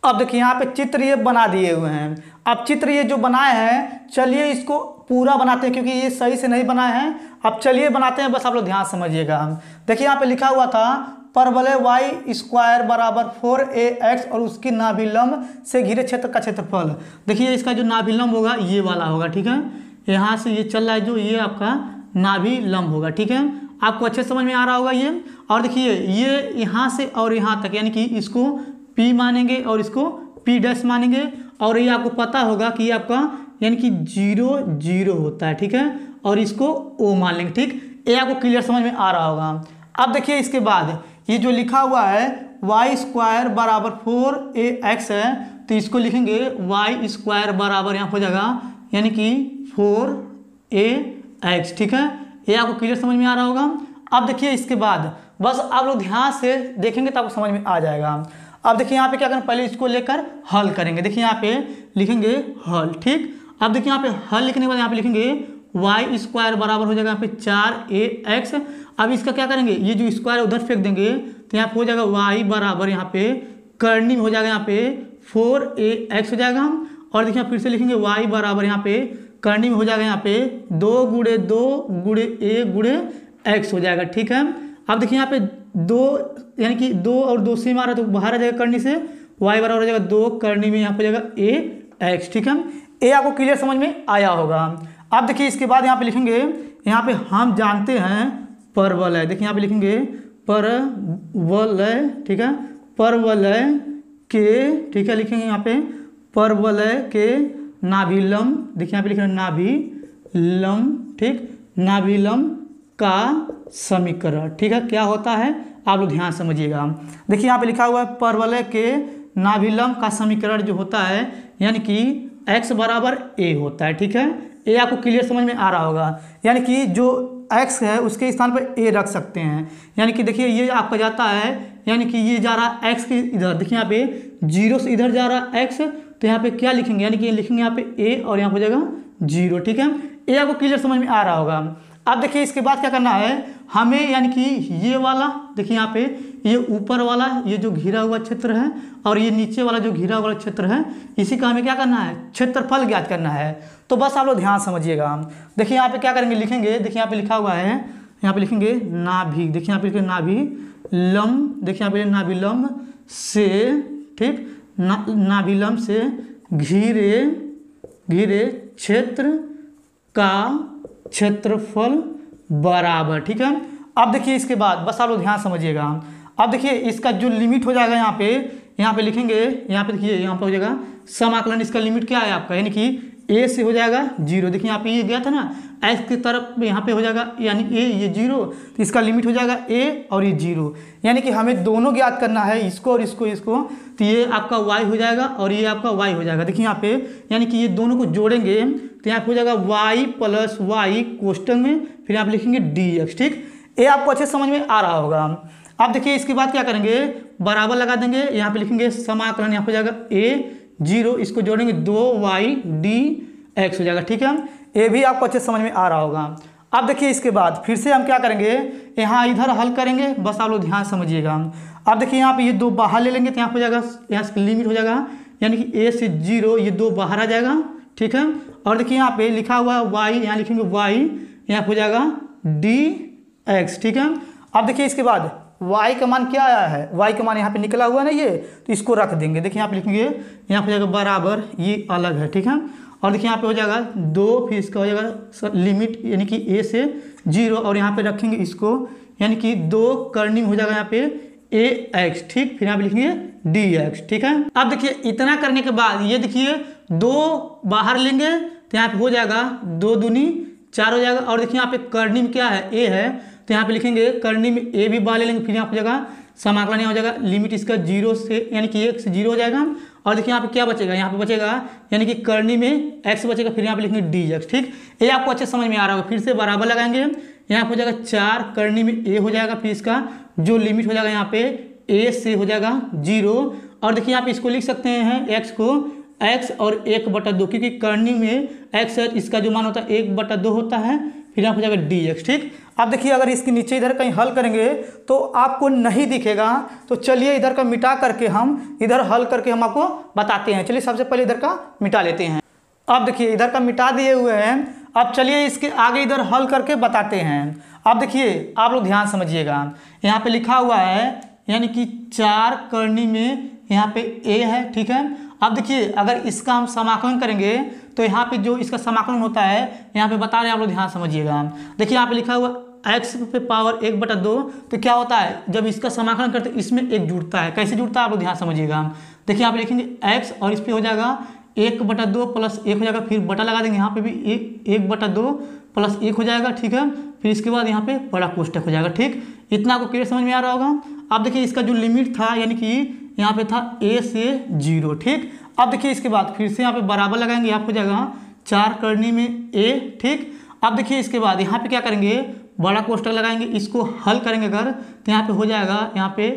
अब देखिए यहाँ पे चित्र ये बना दिए हुए हैं। अब चित्र ये जो बनाए हैं, चलिए इसको पूरा बनाते हैं क्योंकि ये सही से नहीं बनाए हैं। अब चलिए बनाते हैं, बस आप लोग ध्यान समझिएगा। देखिए यहाँ पे लिखा हुआ था परवलय वाई स्क्वायर बराबर 4ax और उसकी नाभि लंब से घिरे क्षेत्र का क्षेत्रफल। देखिए इसका जो नाभि लंब होगा ये वाला होगा। ठीक है, यहाँ से ये चल रहा है जो ये आपका नाभि लंब होगा। ठीक है, आपको अच्छे समझ में आ रहा होगा ये। और देखिए ये यहाँ से और यहाँ तक यानी कि इसको P मानेंगे और इसको P डैश मानेंगे, और ये आपको पता होगा कि ये आपका यानी कि 0 0 होता है। ठीक है, और इसको O मान लेंगे। ठीक, ये आपको क्लियर समझ में आ रहा होगा। अब देखिए इसके बाद ये जो लिखा हुआ है वाई स्क्वायर बराबर 4ax है, तो इसको लिखेंगे वाई स्क्वायर बराबर यहाँ हो जाएगा यानी कि 4ax। ठीक है, ये आपको क्लियर समझ में आ रहा होगा। अब देखिए इसके बाद बस आप लोग ध्यान से देखेंगे तो आपको समझ में आ जाएगा। अब देखिए यहाँ पे क्या करें, पहले इसको लेकर हल करेंगे। देखिए यहाँ पे लिखेंगे हल। ठीक, अब देखिए यहाँ पे हल लिखने के बाद यहाँ पे लिखेंगे वाई स्क्वायर बराबर हो जाएगा यहाँ पे 4ax। अब इसका क्या करेंगे, ये जो स्क्वायर है उधर फेंक देंगे तो यहाँ पे हो जाएगा वाई बराबर यहाँ पे करनी में हो जाएगा यहाँ पे 4ax हो जाएगा। और देखिए फिर से लिखेंगे वाई बराबर यहाँ पे करनी में हो जाएगा यहाँ पे 2 गुणे 2 गुणे a गुणे x हो जाएगा, ठीक है। अब देखिए यहाँ पे 2 यानी कि 2 और 2 से मारा तो बाहर आ जाएगा करनी से, y बराबर हो जाएगा 2 करनी में यहाँ पे हो जाएगा ax, ठीक है। ए आपको क्लियर समझ में आया होगा। अब देखिए इसके बाद यहाँ पे लिखेंगे, यहाँ पे हम जानते हैं परवलय है, देखिए यहाँ पे लिखेंगे परवलय, ठीक है, परवलय के, ठीक है, लिखेंगे यहाँ पे परवलय के नाभिलंब, देखिए यहाँ पे लिखेंगे नाभिलंब, ठीक, नाभिलंब का समीकरण, ठीक है, क्या होता है आप लोग ध्यान समझिएगा। देखिए यहाँ पे लिखा हुआ है परवलय के नाभिलंब का समीकरण जो होता है यानी कि x बराबर a होता है, ठीक है। a आपको क्लियर समझ में आ रहा होगा, यानी कि जो x है उसके स्थान पर a रख सकते हैं, यानी कि देखिए ये आपका जाता है, यानी कि ये जा रहा है x के इधर, देखिए यहाँ पे 0 से इधर जा रहा है x, तो यहाँ पे क्या लिखेंगे, यानी कि लिखेंगे यहाँ पे a और यहाँ पे हो जाएगा 0, ठीक है। a आपको क्लियर समझ में आ रहा होगा। अब देखिए इसके बाद क्या करना है हमें, यानी कि ये वाला देखिए यहाँ पे ये ऊपर वाला ये जो घिरा हुआ क्षेत्र है और ये नीचे वाला जो घिरा हुआ क्षेत्र है, इसी का हमें क्या करना है, क्षेत्रफल ज्ञात करना है। तो बस आप लोग ध्यान समझिएगा। देखिए यहाँ पे क्या करेंगे, लिखेंगे, देखिए यहाँ पे लिखा हुआ है, यहाँ पे लिखेंगे नाभि, देखिए यहाँ पे लिखेंगे नाभिलंब, देखिए यहाँ पे नाभिलंब से, ठीक, नाभिलंब से घिरे घिरे क्षेत्र का क्षेत्रफल बराबर, ठीक है। अब देखिए इसके बाद बस आप लोग ध्यान समझिएगा। अब देखिए इसका जो लिमिट हो जाएगा यहाँ पे लिखेंगे, यहाँ पे देखिए यहाँ पे हो जाएगा समाकलन, इसका लिमिट क्या है आपका, यानी कि a से हो जाएगा 0, देखिए यहाँ पे ये गया था ना x की तरफ, यहाँ पे हो जाएगा यानी a ये 0, तो इसका लिमिट हो जाएगा a और ये 0, यानी कि हमें दोनों ज्ञात करना है, इसको और इसको, तो ये आपका y हो जाएगा और ये आपका y हो जाएगा। देखिए यहाँ पे यानी कि ये दोनों को जोड़ेंगे तो यहाँ पे हो जाएगा y प्लस y कोष्टक में, फिर यहाँ पे लिखेंगे dx, ठीक। ये आपको अच्छे समझ में आ रहा होगा। अब देखिए इसके बाद क्या करेंगे, बराबर लगा देंगे, यहाँ पे लिखेंगे समाकलन, यहाँ पे हो जाएगा a 0, इसको जोड़ेंगे 2y dx हो जाएगा, ठीक है। ये भी आपको अच्छे समझ में आ रहा होगा। अब देखिए इसके बाद फिर से हम क्या करेंगे, यहाँ इधर हल करेंगे, बस आप लोग ध्यान समझिएगा। अब देखिए यहाँ पे ये 2 बाहर ले लेंगे तो यहाँ पे हो जाएगा, यहाँ से लिमिट हो जाएगा यानी कि a से 0, ये 2 बाहर आ जाएगा, ठीक है। और देखिए यहाँ पे लिखा हुआ है y, यहाँ लिखेंगे y, यहाँ पे हो जाएगा dx, ठीक है। अब देखिए इसके बाद y का मान क्या आया है, y का मान यहाँ पे निकला हुआ है ना ये, तो इसको रख देंगे, देखिए यहाँ पे लिखेंगे, यहाँ पे जाएगा बराबर, ये अलग है, ठीक है। और देखिए यहाँ पे हो जाएगा 2, फिर इसका हो जाएगा लिमिट यानी कि a से 0 और यहाँ पे रखेंगे इसको, यानी कि 2 करनी में हो जाएगा यहाँ पे ax, ठीक, फिर यहाँ पे लिखेंगे dx, ठीक है। अब देखिए इतना करने के बाद ये देखिए 2 बाहर लेंगे तो यहाँ पे हो जाएगा 2 दूनी 4 हो जाएगा। और देखिए यहाँ पे करनी में क्या है, a है, तो यहाँ पे लिखेंगे करनी में a भी बाहर ले लेंगे, फिर यहाँ पे जगह समाकलन यहाँ हो जाएगा, लिमिट इसका 0 से यानी कि 1 से 0 हो जाएगा। और देखिए यहाँ पे क्या बचेगा, यहाँ पे बचेगा यानी कि करनी में x बचेगा, फिर यहाँ पे लिखेंगे dx, ठीक। ये आपको अच्छे समझ में आ रहा होगा। फिर से बराबर लगाएंगे, यहाँ पे हो जाएगा 4 करनी में a हो जाएगा, फिर इसका जो लिमिट हो जाएगा यहाँ पे a से हो जाएगा 0। और देखिए यहाँ पे इसको लिख सकते हैं x को x और 1/2, क्योंकि करनी में x है, इसका जो मान होता है 1/2 होता है, फिर यहाँ हो जाएगा dx, ठीक। अब देखिए अगर इसके नीचे इधर कहीं हल करेंगे तो आपको नहीं दिखेगा, तो चलिए इधर का मिटा करके हम इधर हल करके हम आपको बताते हैं। चलिए सबसे पहले इधर का मिटा लेते हैं। अब देखिए इधर का मिटा दिए हुए हैं, अब चलिए इसके आगे इधर हल करके बताते हैं। अब देखिए आप लोग ध्यान समझिएगा, यहाँ पे लिखा हुआ है यानी कि 4 करनी में यहाँ पे a है, ठीक है। अब देखिए अगर इसका हम समाकलन करेंगे तो यहाँ पे जो इसका समाकलन होता है यहाँ पे बता रहे हैं, आप लोग ध्यान समझिएगा। देखिए यहाँ पे लिखा हुआ x पे पावर 1/2, तो क्या होता है जब इसका समाकलन करते हैं इसमें 1 जुड़ता है, कैसे जुड़ता है आप लोग ध्यान समझिएगा। देखिए यहाँ पे लिखेंगे x और इस पर हो जाएगा 1/2 प्लस 1 हो जाएगा, फिर बटा लगा देंगे, यहाँ पे भी 1/2 प्लस 1 हो जाएगा, ठीक है। फिर इसके बाद यहाँ पे बड़ा कोष्टक हो जाएगा, ठीक। इतना आपको क्लियर समझ में आ रहा होगा। अब देखिए इसका जो लिमिट था यानी कि यहाँ पे था a से 0, ठीक। अब देखिए इसके बाद फिर से यहाँ पे बराबर लगाएंगे, यहाँ पे हो जाएगा 4 करनी में a, ठीक। अब देखिए इसके बाद यहाँ पे क्या करेंगे, बड़ा कोष्टक लगाएंगे, इसको हल करेंगे अगर तो यहाँ पे हो जाएगा यहाँ पे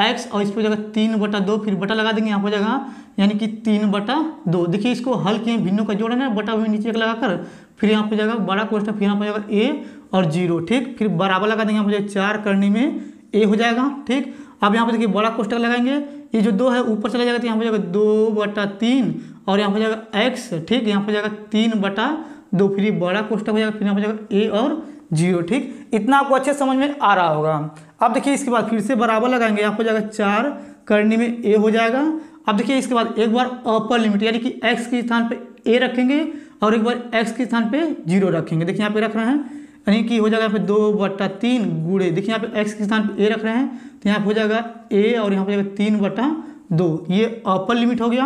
x और इस पर हो जाएगा 3/2, फिर बटा लगा देंगे, यहाँ पर हो जाएगा यानी कि 3/2। देखिए इसको हल किए, भिन्नों का जोड़ है ना, बटा भी नीचे लगाकर फिर यहाँ पर जाएगा बड़ा कोष्ठक, फिर यहाँ पर जाएगा a और 0, ठीक। फिर बराबर लगा देंगे, यहाँ पर जाएगा 4 करने में a हो जाएगा, ठीक। अब यहाँ पर देखिए बड़ा कोष्ठक लगाएंगे, ये जो 2 है ऊपर चला जाएगा तो यहाँ पर जाएगा 2/3 और यहाँ पर जाएगा x, ठीक। यहाँ पर जाएगा 3/2, फिर ये बड़ा कोष्ठक हो जाएगा, फिर यहाँ पर जाएगा a और 0, ठीक। इतना आपको अच्छे समझ में आ रहा होगा। अब देखिए इसके बाद फिर से बराबर लगाएंगे, यहाँ पर जाएगा 4 करने में a हो जाएगा। अब देखिए इसके बाद एक बार अपर लिमिट यानी कि x के स्थान पे a रखेंगे और एक बार x के स्थान पे 0 रखेंगे। देखिए यहाँ पे रख रहे हैं यानी कि हो जाएगा यहाँ पे 2/3 गुणे, देखिए यहाँ पे x के स्थान पे a रख रहे हैं तो यहाँ पे हो जाएगा a और यहाँ पे जाएगा 3/2, ये अपर लिमिट हो गया।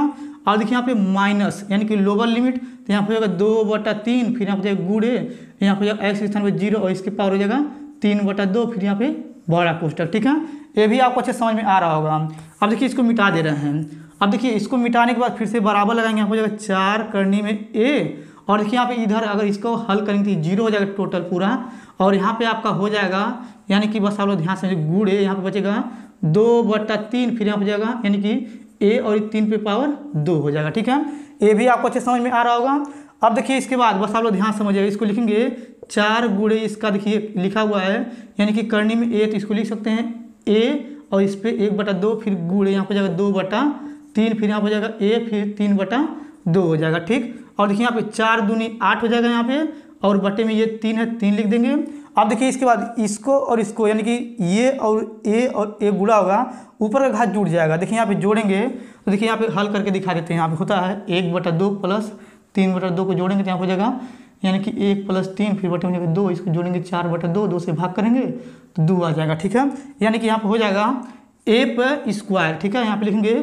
और देखिए यहाँ पे माइनस यानी कि लोअर लिमिट, तो यहाँ पे हो जाएगा 2/3, फिर यहाँ पे जाएगा गुणे, यहाँ पे जाएगा x के स्थान पे 0 और इसके पावर हो जाएगा 3/2, फिर यहाँ पे बड़ा कोष्ठक, ठीक है। ये भी आपको अच्छे समझ में आ रहा होगा। अब देखिए इसको मिटा दे रहे हैं। अब देखिए इसको मिटाने के बाद फिर से बराबर लगाएंगे, यहाँ हो जाएगा 4 करने में a और देखिए यहाँ पे इधर अगर इसको हल करेंगे तो 0 हो जाएगा टोटल पूरा, और यहाँ पे आपका हो जाएगा यानी कि बस आप लोग ध्यान से गुणे, यहाँ पे बचेगा 2/3, फिर यहाँ पे जाएगा यानी कि a और 3 पे पावर 2 हो जाएगा, ठीक है। ये भी आपको अच्छे समझ में आ रहा होगा। अब देखिए इसके बाद बस आप लोग ध्यान समझिएगा, इसको लिखेंगे 4 गुणे इसका, देखिए लिखा हुआ है यानी कि करनी में a, तो इसको लिख सकते हैं a और इस पर 1/2, फिर गुणे यहाँ पे जाएगा 2/3, फिर यहाँ पे जाएगा a, फिर 3/2 हो जाएगा, ठीक। और देखिए यहाँ पे 4 दूनी 8 हो जाएगा यहाँ पे, और बटे में ये 3 है, 3 लिख देंगे। अब देखिए इसके बाद इसको और इसको यानी कि ये और a गुणा होगा, ऊपर का घात जुड़ जाएगा। देखिए यहाँ पे जोड़ेंगे तो देखिए यहाँ पे हल करके दिखा देते हैं। यहाँ पे होता है 1/2 प्लस 3/2 को जोड़ेंगे तो यहाँ पे हो जाएगा यानी कि 1 + 3, फिर बटे में जाएगा 2, इसको जोड़ेंगे 4/2, 2 से भाग करेंगे तो 2 आ जाएगा, ठीक है। यानी कि यहाँ पे हो जाएगा a², ठीक है। यहाँ पे लिखेंगे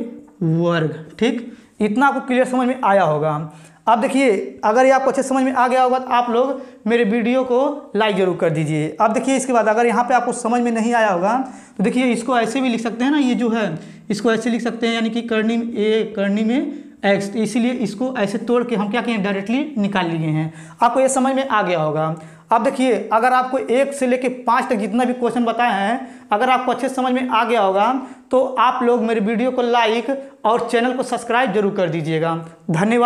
वर्ग, ठीक। इतना आपको क्लियर समझ में आया होगा। अब देखिए अगर ये आपको अच्छे समझ में आ गया होगा तो आप लोग मेरे वीडियो को लाइक जरूर कर दीजिए। अब देखिए इसके बाद अगर यहाँ पे आपको समझ में नहीं आया होगा तो देखिए इसको ऐसे भी लिख सकते हैं ना, ये जो है इसको ऐसे लिख सकते हैं यानी कि करनी में a करनी में x, इसीलिए इसको ऐसे तोड़ के हम क्या किए डायरेक्टली निकाल लिए हैं। आपको ये समझ में आ गया होगा। अब देखिए अगर आपको 1 से लेकर 5 तक जितना भी क्वेश्चन बताए हैं अगर आपको अच्छे समझ में आ गया होगा तो आप लोग मेरे वीडियो को लाइक और चैनल को सब्सक्राइब जरूर कर दीजिएगा। धन्यवाद।